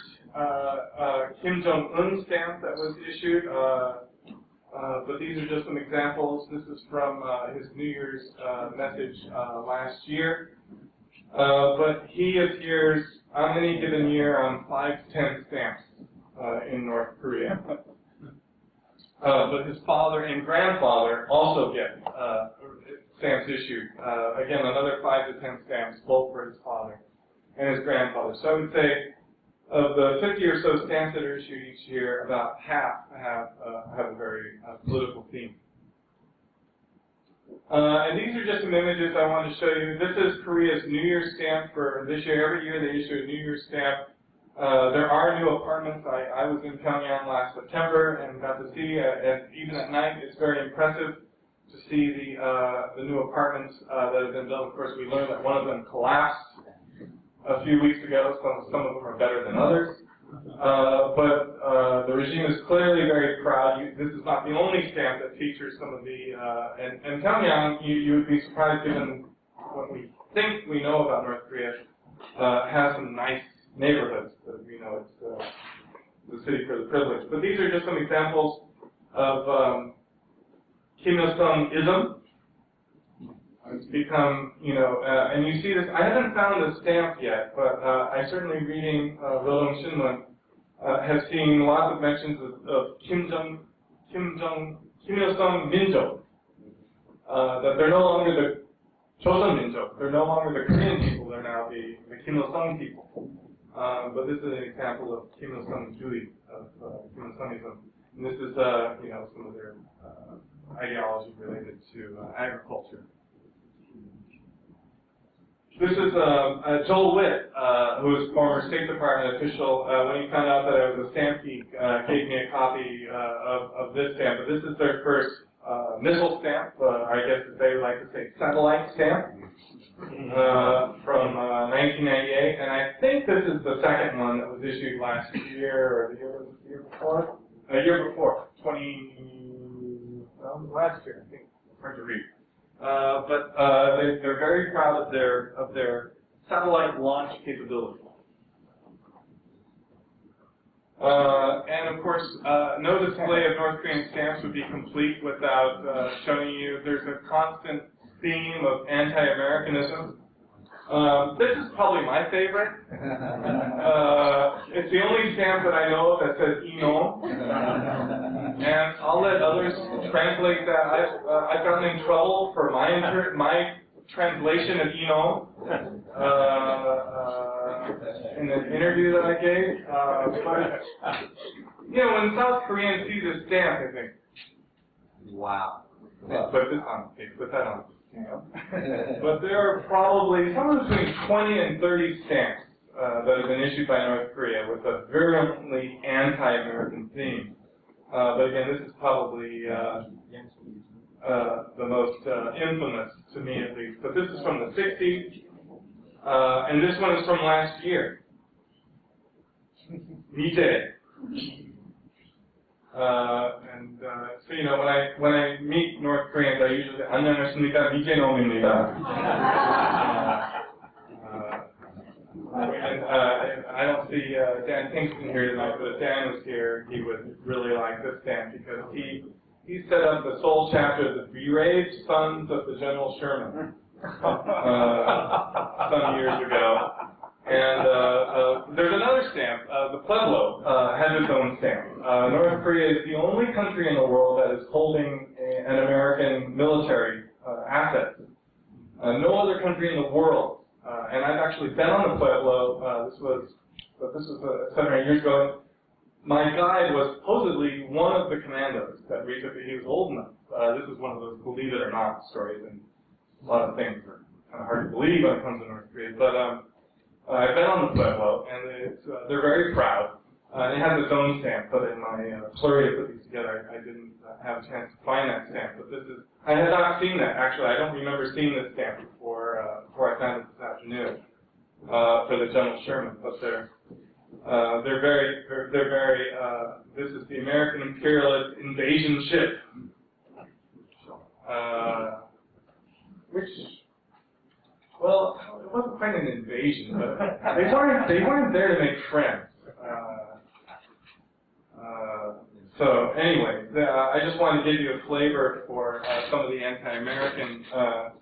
Kim Jong-un stamp that was issued, but these are just some examples. This is from his New Year's message last year. But he appears on any given year on 5 to 10 stamps in North Korea. But his father and grandfather also get stamps issued. Again, another 5 to 10 stamps, both for his father and his grandfather. So I would say of the 50 or so stamps that are issued each year, about half have a very political theme. And these are just some images I wanted to show you. This is Korea's New Year's stamp for this year. Every year they issue a New Year's stamp. There are new apartments. I was in Pyongyang last September and got to see, even at night, it's very impressive to see the new apartments that have been built. Of course, we learned that one of them collapsed a few weeks ago. Some of them are better than others. But the regime is clearly very proud. This is not the only stamp that features some of the, and Pyongyang, you would be surprised given what we think we know about North Korea has some nice neighborhoods. We know it's the city for the privileged. But these are just some examples of Kim Il-sung-ism. It's become, and you see this. I haven't found a stamp yet, but I certainly reading Rodong Shinmun have seen lots of mentions of Kim Il-sung Minjo. That they're no longer the Joseon Minjo. They're no longer the Korean people. They're now the Kim Il-sung people. But this is an example of Kim Il-sung Julie, of Kim Il-sungism. And this is, some of their ideology related to agriculture. This is Joel Witt, who is former State Department official. When he found out that I was a stamp geek, gave me a copy of this stamp. But this is their first missile stamp, I guess as they like to say, satellite stamp, from 1998. And I think this is the second one that was issued last year, or the year before? Year before, last year, I think. Hard to read. But they're very proud of their satellite launch capability. And of course, no display of North Korean stamps would be complete without showing you there's a constant theme of anti-Americanism. This is probably my favorite. It's the only stamp that I know of that says "Ino," and I'll let others translate that. I've gotten in trouble for my translation of "Ino" in an interview that I gave. But when South Koreans see this stamp, they think, "Wow." Put this on. Put that on. But there are probably somewhere between 20 and 30 stamps that have been issued by North Korea with a virulently anti-American theme. But again, this is probably the most infamous, to me at least. But this is from the 60s, and this one is from last year. Mite. So when I meet North Koreans, I usually say 안녕하십니까 미제놈입니다. And I don't see Dan Kingston here tonight, but if Dan was here, he would really like this stamp because he set up the Seoul chapter of the Bereaved Sons of the General Sherman some years ago. And there's another stamp. The Pueblo has its own stamp. North Korea is the only country in the world that is holding an American military asset. No other country in the world. And I've actually been on the Pueblo. This was 7 or 8 years ago. My guide was supposedly one of the commandos that we took. He was old enough. This is one of those believe it or not stories, and a lot of things are kind of hard to believe when it comes to North Korea. But I've been on the Pueblo, and they're very proud. It has its own stamp, but in my flurry of putting these together, I didn't have a chance to find that stamp. But I had not seen that, actually. I don't remember seeing this stamp before I found it this afternoon for the General Sherman. But they're very, this is the American imperialist invasion ship, which, well, it wasn't quite an invasion, but they weren't there to make friends. So anyway, I just wanted to give you a flavor for some of the anti-American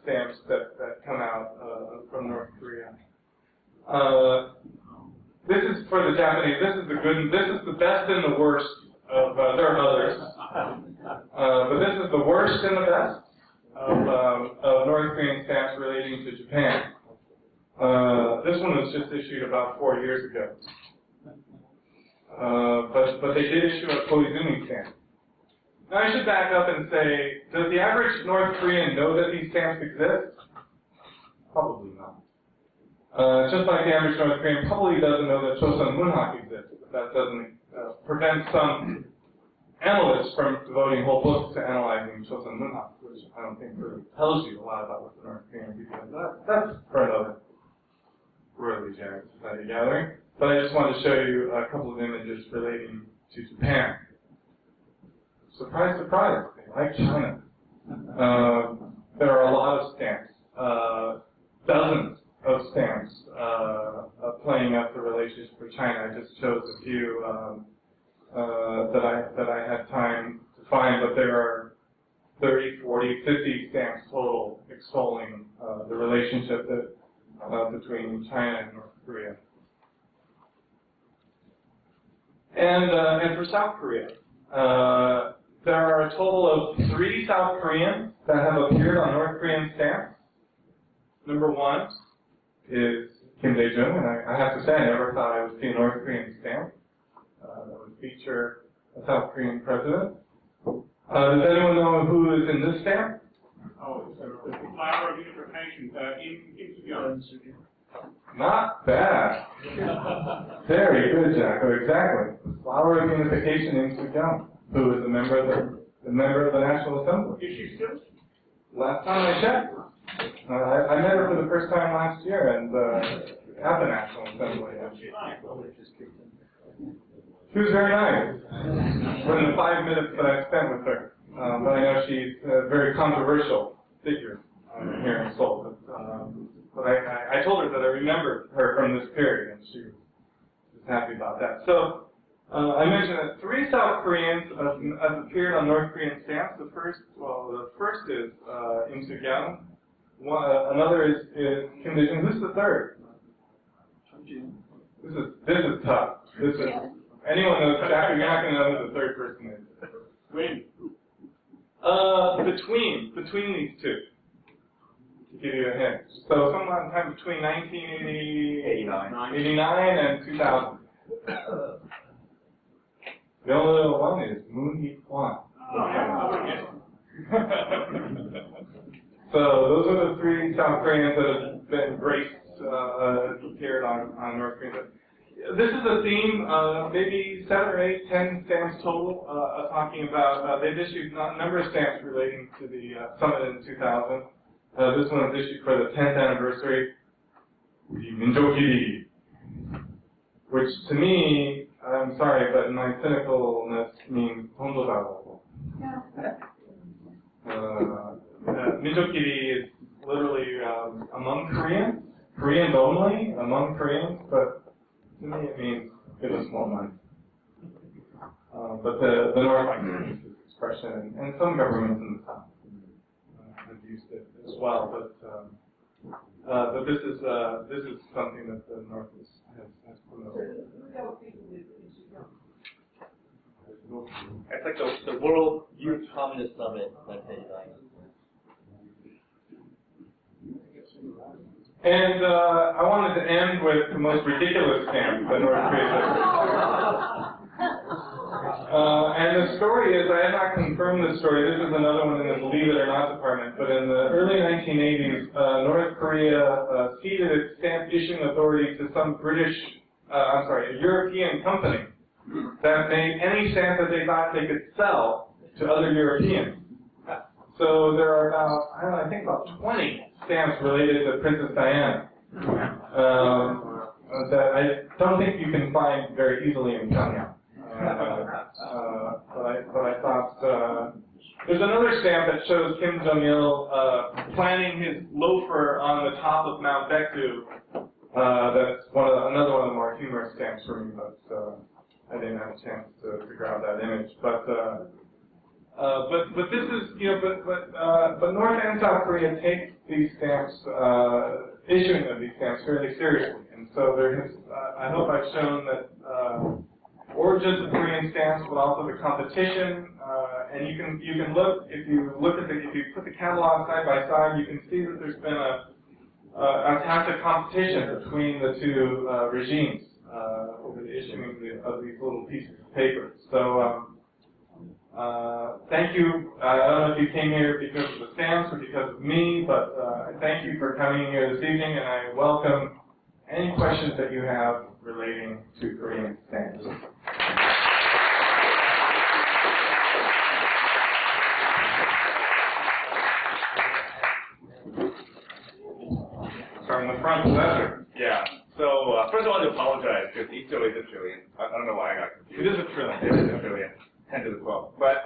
stamps that come out from North Korea. This is for the Japanese. This is the good. This is the best and the worst of. There are others, but this is the worst and the best of North Korean stamps relating to Japan. This one was just issued about 4 years ago. But they did issue a Koizumi stamp. Now I should back up and say, does the average North Korean know that these stamps exist? Probably not. Just like the average North Korean probably doesn't know that Chosun Munhak exists, but that doesn't prevent some analysts from devoting whole books to analyzing Chosun Munhak, which I don't think really tells you a lot about what the North Korean people do. That's for another really generous study gathering. But I just wanted to show you a couple of images relating to Japan. Surprise, surprise, they like China. There are a lot of stamps. dozens of stamps playing up the relationship with China. I just chose a few that I had time to find, but there are 30, 40, 50 stamps total extolling the relationship that between China and North Korea. And for South Korea, there are a total of 3 South Koreans that have appeared on North Korean stamps. Number 1 is Kim Dae-jung, and I have to say I never thought I would see a North Korean stamp that would feature a South Korean president. Does anyone know who is in this stamp? Oh, the flower of unification in Seoul. Not bad. Very good, Jack. Oh, exactly. The flower of unification in Seoul, who is a member of the National Assembly. Is she still? Last time I checked, I met her for the first time last year, and at the National Assembly. She like? She was very nice. Within the 5 minutes that I spent with her, but I know she's a very controversial figure here in Seoul. But I told her that I remembered her from this period, and she was happy about that. So I mentioned that 3 South Koreans have appeared on North Korean stamps. The first is Im Soo-kyung. Another is Kim Dae-jung. Who's the third? This is tough. This is anyone knows Jack, you're not going to know who the third person is. When? Between these two. To give you a hint. So sometime between 1989 and 2000. The only other one is Moon Hee-kwan. So those are the 3 South Koreans that have been graced, appeared on North Korea. This is a theme, maybe 7 or 8, 10 stamps total, talking about, they've issued a number of stamps relating to the summit in 2000. This one was issued for the 10th anniversary, the Minjokiri, which to me, I'm sorry, but in my cynicalness means Hondodago. Minjokiri is literally among Koreans only, among Koreans, but to me it means give us more money. But the North likes to use this expression, and some governments in the South have used it as well. But this is something that the North has promoted. It's like the World Youth Communist Summit 1989. And I wanted to end with the most ridiculous stamp that North Korea has. And the story is, I have not confirmed this story, this is another one in the Believe It or Not department, but in the early 1980s, North Korea ceded its stamp issuing authority to some a European company that made any stamp that they thought they could sell to other Europeans. So there are now, I think about 20 stamps related to Princess Diana that I don't think you can find very easily in Pyongyang. But I thought there's another stamp that shows Kim Jong-il planting his loafer on the top of Mount Baekdu. That's another one of the more humorous stamps for me, but I didn't have a chance to grab that image. But this is, but North and South Korea take these stamps, issuing of these stamps fairly seriously. And so there has, I hope I've shown that origins of Korean stamps, but also the competition. And you can look, if you put the catalog side by side, you can see that there's been a tacit competition between the two regimes over the issuing of these little pieces of paper. So. Thank you. I don't know if you came here because of the stamps or because of me, but thank you for coming here this evening, and I welcome any questions that you have relating to Korean stamps. From the front, Professor. Yeah. So first I want to apologize because each is a trillion. I don't know why I got confused. It is a trillion. It is a trillion. 10 to the 12. But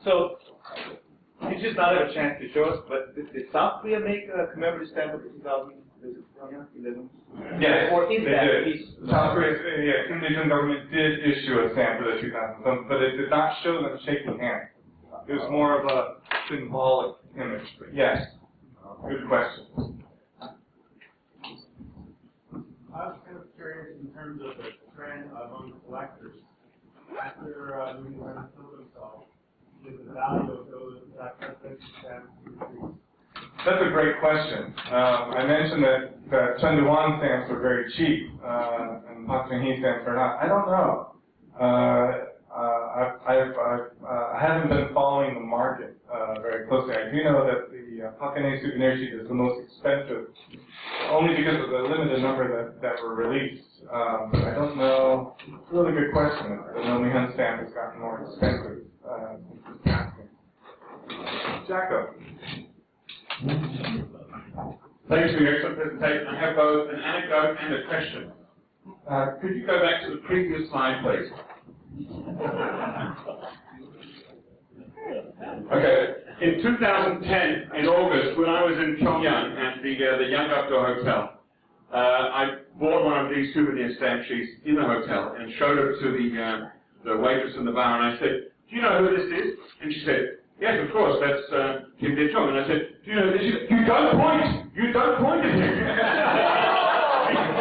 so you just not have a chance to show us, but this did South Korea make a commemorative stamp for the 2011? Yes, Or is they that did. piece? South Korea's Kim Dae-jung government did issue a stamp for the 2000, but it did not show them shaking hands. It was more of a symbolic image. But yes, good question. I was kind of curious in terms of the trend among collectors. After doing the Renaissance themselves, did the value of those collectors increase? That's a great question. I mentioned that Chunduan stamps are very cheap, and Pak Chung-hee stamps are not. I don't know. I haven't been following the market very closely. I do know that the Hakone souvenir sheet is the most expensive, only because of the limited number that were released. But I don't know. It's a really good question. The Nomihan stamp has gotten more expensive since the casting. Jacko. Thanks for your excellent presentation. I have both an anecdote and a question. Could you go back to the previous slide, please? Okay. In 2010, in August, when I was in Pyongyang at the Yangakdo Hotel, I bought one of these souvenir stamp sheets in the hotel and showed it to the waitress in the bar, and I said, "Do you know who this is?" And she said, "Yes, of course, that's Kim Dae-jung." And I said, "Do you know who this is?" "You don't point! You don't point at him!"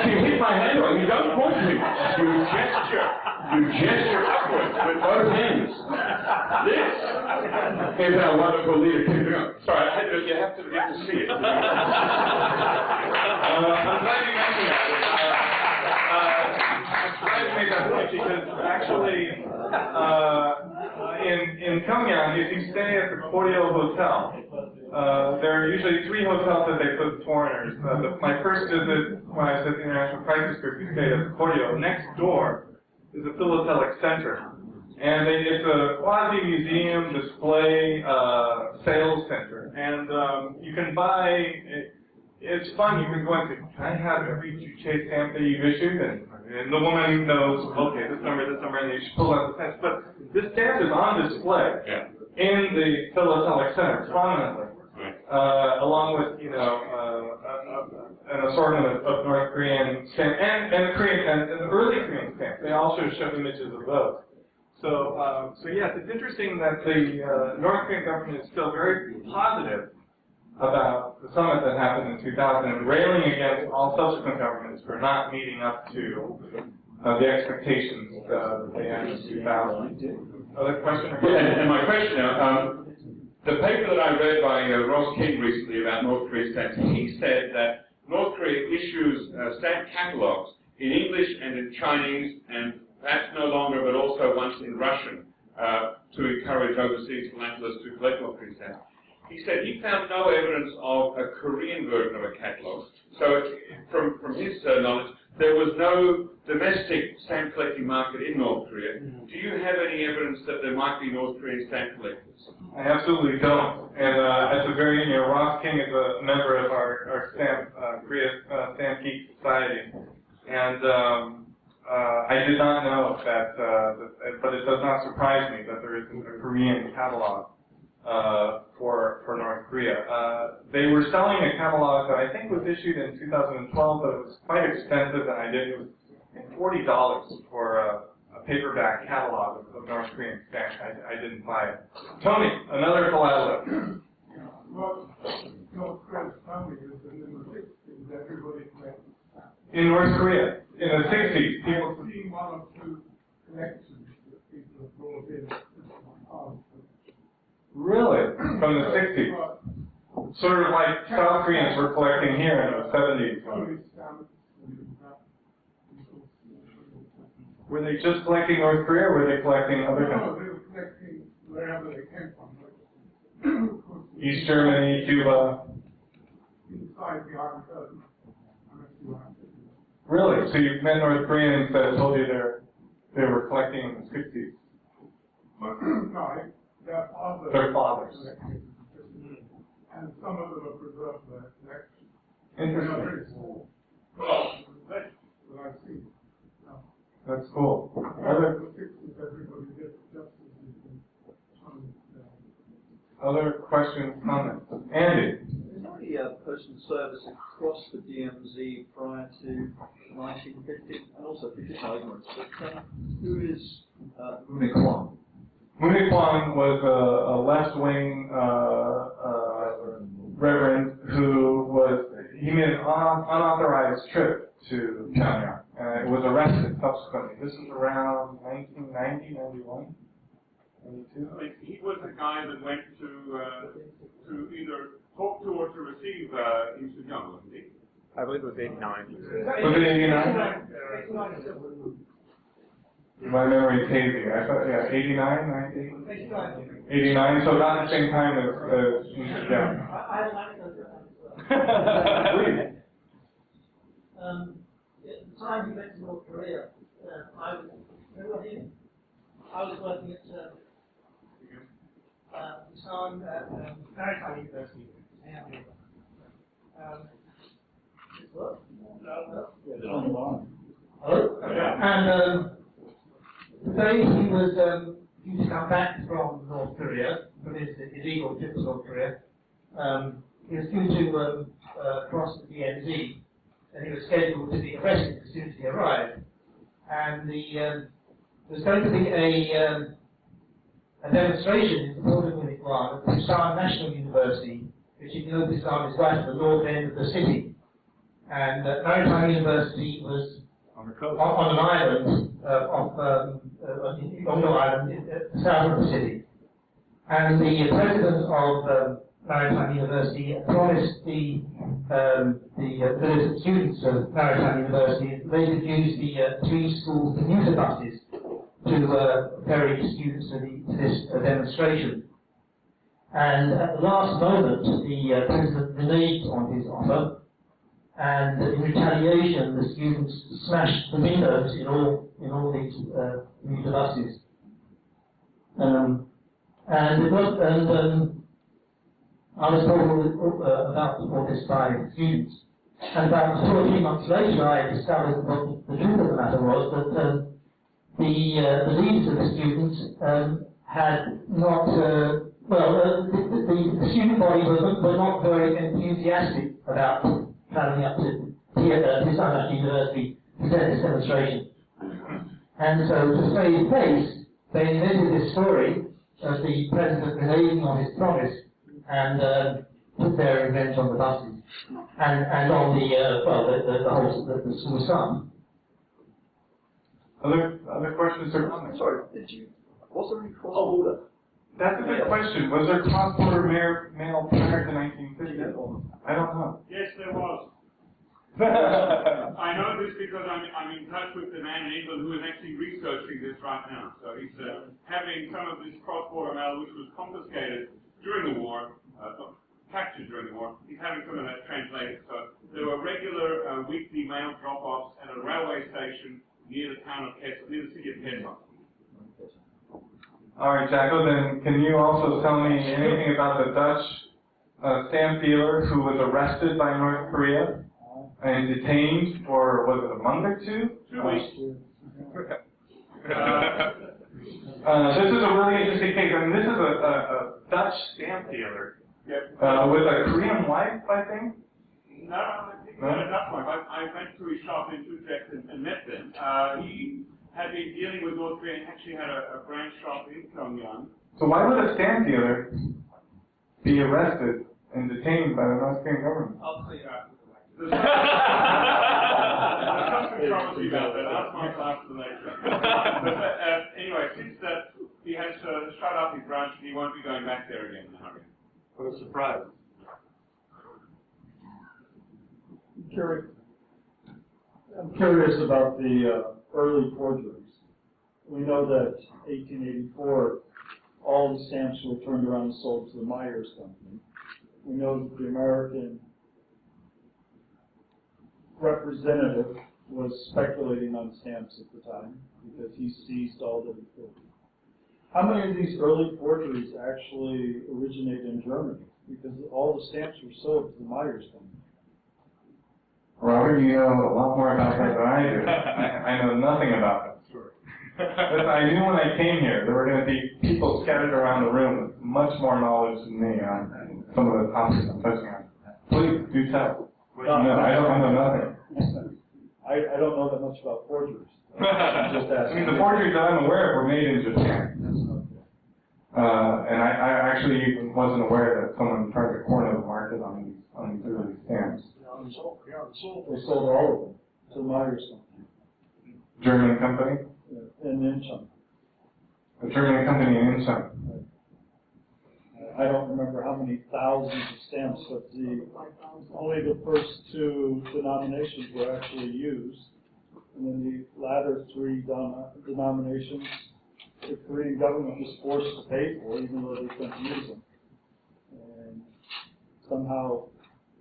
She hit my hand on. "You don't point at him. You gesture. You gesture upwards with both hands. This is our wonderful leader, Kim Dae-jung." Sorry, you have to get to see it. I'm glad you mentioned that. I'm glad you made that point because actually, in Pyongyang, if you stay at the Keio Hotel, there are usually 3 hotels that they put foreigners. My first visit when I was at the International Crisis Group, we stayed at the Keio. Next door is a philatelic center. And it's a quasi-museum display sales center. And you can buy, it's fun, you can go and say, "Can I have every Juche stamp that you've issued?" And the woman knows, okay, this number, and you pull out the stamps. But this stamp is on display in the philatelic center, prominently. Along with, an assortment of North Korean stamps and the early Korean stamps. They also show images of those. So yes, it's interesting that the North Korean government is still very positive about the summit that happened in 2000 and railing against all subsequent governments for not meeting up to the expectations that they had in 2000. Other question? And my question now, the paper that I read by Ross King recently about North Korean stamps, he said that North Korea issues stamp catalogs in English and in Chinese, and perhaps no longer, but also once in Russian, to encourage overseas philatelists to collect North Korean stamps. He said he found no evidence of a Korean version of a catalog. So from his knowledge, there was no domestic stamp collecting market in North Korea. Do you have any evidence that there might be North Korean stamp collectors? I absolutely don't. And at the very, Ross King is a member of our Korea Stamp Geek Society. And I did not know that, but it does not surprise me that there isn't a Korean catalog for North Korea. They were selling a catalog that I think was issued in 2012, but it was quite expensive, and it was $40 for a paperback catalog of North Korean stamps. I didn't buy it. Tony, another philatelist. Well, North Korea's family is in the 60s, everybody collects. In North Korea, in the 60s, people. I've seen 1 or 2 collections that people have brought in. Really? From the 60s? Sort of like South Koreans were collecting here in the 70s. Were they just collecting North Korea, or were they collecting other countries? No, they were collecting wherever they came from. East Germany, Cuba. Inside the Iron Curtain. Really? So you've met North Koreans that told you they were collecting in the 60s? No, their fathers. Their fathers. And some of them have preserved their collection. Interesting. They are very small. That I've seen. That's cool. Other 60s, everybody did just as you can. Other questions, comments? Andy? Christian service across the DMZ prior to 1950, and also forgive my ignorance, but who is Muni Kwan? Muni Kwan was a left-wing reverend he made an unauthorized trip to Pyongyang and was arrested subsequently. This is around 1990, 91, 92. He was the guy that went to either talk to or to receive Kim Soo-young, wasn't he? I believe it was 89. Was it 89? My memory is hazy. I thought, 89, 90? 89, so about the same time as yeah. I like those. Please. At the time he went to North Korea, I was working at Busan Maritime University. What? Hello? And the day he was due to come back from North Korea, from his illegal trip to North Korea, he was due to cross the DMZ, and he was scheduled to be arrested as soon as he arrived. And there was going to be a demonstration in support of Muni Kwan at the Busan National University, which, if you know, Busan is right at the north end of the city. And Maritime University was on an island on the island south of the city. And the president of Maritime University promised the students of Maritime University they could use the 3 school commuter buses to ferry students to this demonstration. And at the last moment, the president reneged on his offer, and in retaliation, the students smashed the windows in all these commuter buses. I was told about all this by students. And about 2 or 3 months later, I discovered what the truth of the matter was, that the leaders of the students had not, the student body were not very enthusiastic about travelling up to Busan University to set this demonstration. And so, to save face, they invented this story of the president reneging on his promise and took their revenge on the buses and on the school staff. Other questions or comments? Sorry, was there any cross-border? That's a good question. Was there cross-border mail prior to 1950? I don't know. Yes, there was. I know this because I'm in touch with the man in England who is actually researching this right now. So he's having some of this cross-border mail which was confiscated during the war, captured during the war. He's having some of that translated. So there were regular weekly mail drop-offs at a railway station near the town of near the city of Keio. All right, Jacko, then can you also tell me anything about the Dutch stamp dealer who was arrested by North Korea and detained for, was it a month or 2? 2 weeks. This is a really interesting case. I mean, this is a Dutch stamp dealer with a Korean wife, I think. No, I think that's one. I went to his shop in Utrecht and met them. He had been dealing with North Korea and actually had a branch shop in Pyongyang. So why would a stamp dealer be arrested and detained by the North Korean government? I'll tell you after the lecture. There's some controversy about that. That's my class for the lecture. But anyway, since he has shut up his branch, he won't be going back there again in a hurry. What a surprise. I'm curious about the early forgeries. We know that 1884, all the stamps were turned around and sold to the Myers Company. We know that the American representative was speculating on stamps at the time because he seized all that he could. How many of these early forgeries actually originate in Germany? Because all the stamps were sold to the Myers Company. Robert, you know a lot more about that than I do. I know nothing about that story. But I knew when I came here there were going to be people scattered around the room with much more knowledge than me on some of the topics I'm touching on. Please, Do tell. No, I know nothing. I don't know that much about forgeries. I mean, the forgeries that I'm aware of were made in Japan. And I actually even wasn't aware that someone tried to corner the market on these early stamps. They sold all of them to Myers Company. German company? In Incheon. A German company in Incheon. I don't remember how many thousands of stamps, but only the first two denominations were actually used. And then the latter three denominations, the Korean government was forced to pay for, even though they couldn't use them. And somehow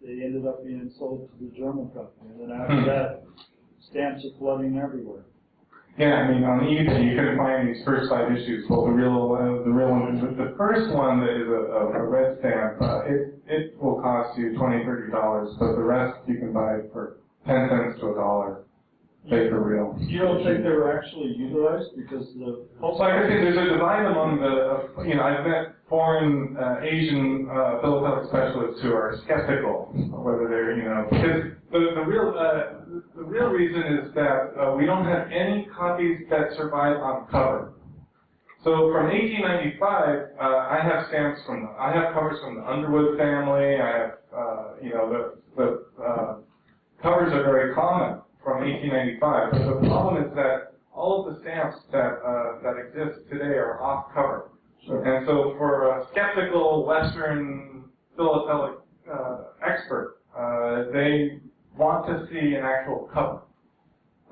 they ended up being sold to the German company. And then after that, stamps are flooding everywhere. Yeah, I mean, on eBay you can find these first 5 issues. Well, the real one, the first one that is a red stamp, it will cost you $20, $30, but the rest you can buy for 10 cents to $1. Pay for real. You don't think they were actually utilized because the Well, like I say, there's a divide among the, I've met foreign, Asian philatelic specialists who are skeptical whether they're, because the real reason is that we don't have any copies that survive on cover. So from 1895, I have stamps I have covers from the Underwood family. I have, the covers are very common from 1895. But the problem is that all of the stamps that exist today are off cover. Sure. And so for a skeptical Western philatelic expert, they want to see an actual cover.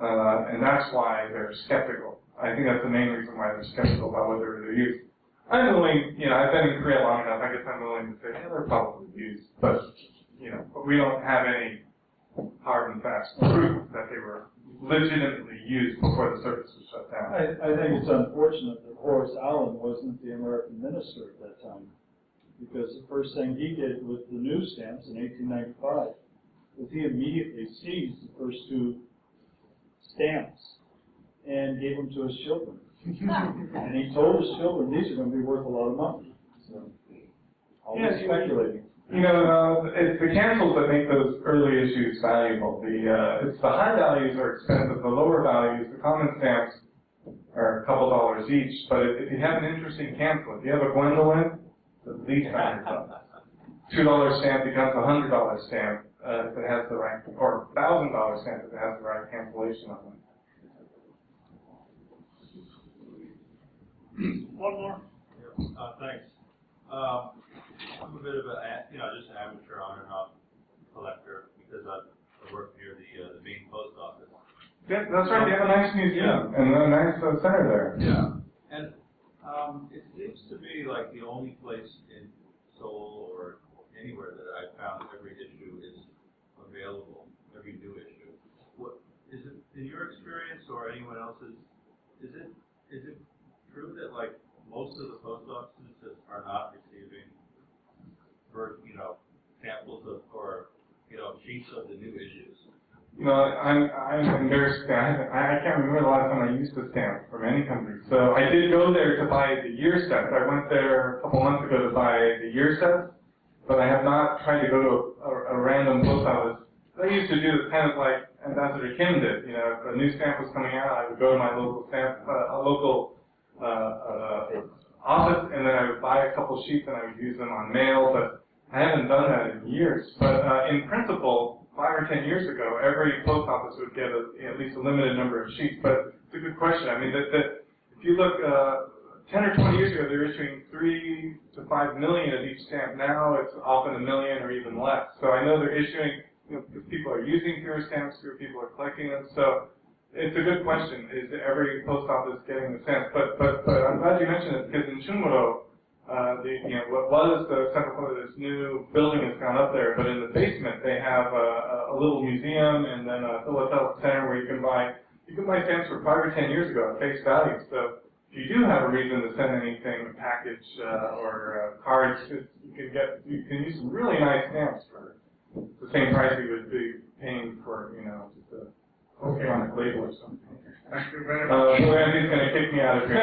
And that's why they're skeptical. I think that's the main reason why they're skeptical about whether they're used. I'm willing, I've been in Korea long enough, I guess I'm willing to say, yeah, they're probably used. But we don't have any hard and fast proof that they were legitimately used before the service was shut down. I think it's unfortunate that Horace Allen wasn't the American minister at that time, because the first thing he did with the new stamps in 1895 was he immediately seized the first 2 stamps and gave them to his children. And he told his children these are going to be worth a lot of money. So, always speculating. It's the cancels that make those early issues valuable. It's the high values are expensive, the lower values, the common stamps are a couple dollars each. But if you have an interesting cancel, if you have a Gwendolyn, it's at least $100. $2 stamp becomes a $100 stamp if it has the right, or $1,000 stamp if it has the right cancellation on it. One more. Yeah, thanks. I'm a bit of just an amateur on and off collector because I work near the main post office. Yeah, that's right. They have a nice museum and a nice center there. Yeah, and it seems to me like the only place in Seoul or anywhere that I've found every issue is available, every new issue. What is it in your experience or anyone else's? Is it true that like most of the post offices are not receiving samples of or sheets of the new issues? I'm embarrassed. I can't remember the last time I used a stamp from any country. So I did go there to buy the year sets. I went there a couple months ago to buy the year sets, but I have not tried to go to a random post office. What I used to do is kind of like Ambassador Kim did. If a new stamp was coming out, I would go to my local office, and then I would buy a couple sheets and I would use them on mail. But I haven't done that in years. But in principle, 5 or 10 years ago, every post office would get at least a limited number of sheets. But it's a good question. I mean, if you look 10 or 20 years ago, they were issuing 3 to 5 million of each stamp. Now it's often 1 million or even less. So I know they're issuing, because people are using fewer stamps, fewer people are collecting them. So it's a good question. Is every post office getting the stamps? But I'm glad you mentioned it, because in Chungmuro, what was the Central Court, this new building has gone up there, but in the basement they have a little museum and then a philatelic center where you can buy stamps from 5 or 10 years ago at face value. So if you do have a reason to send anything, a package or cards, you can use some really nice stamps for the same price you would be paying for just a electronic label or something. Thank you very much. Andy's going to kick me out of here.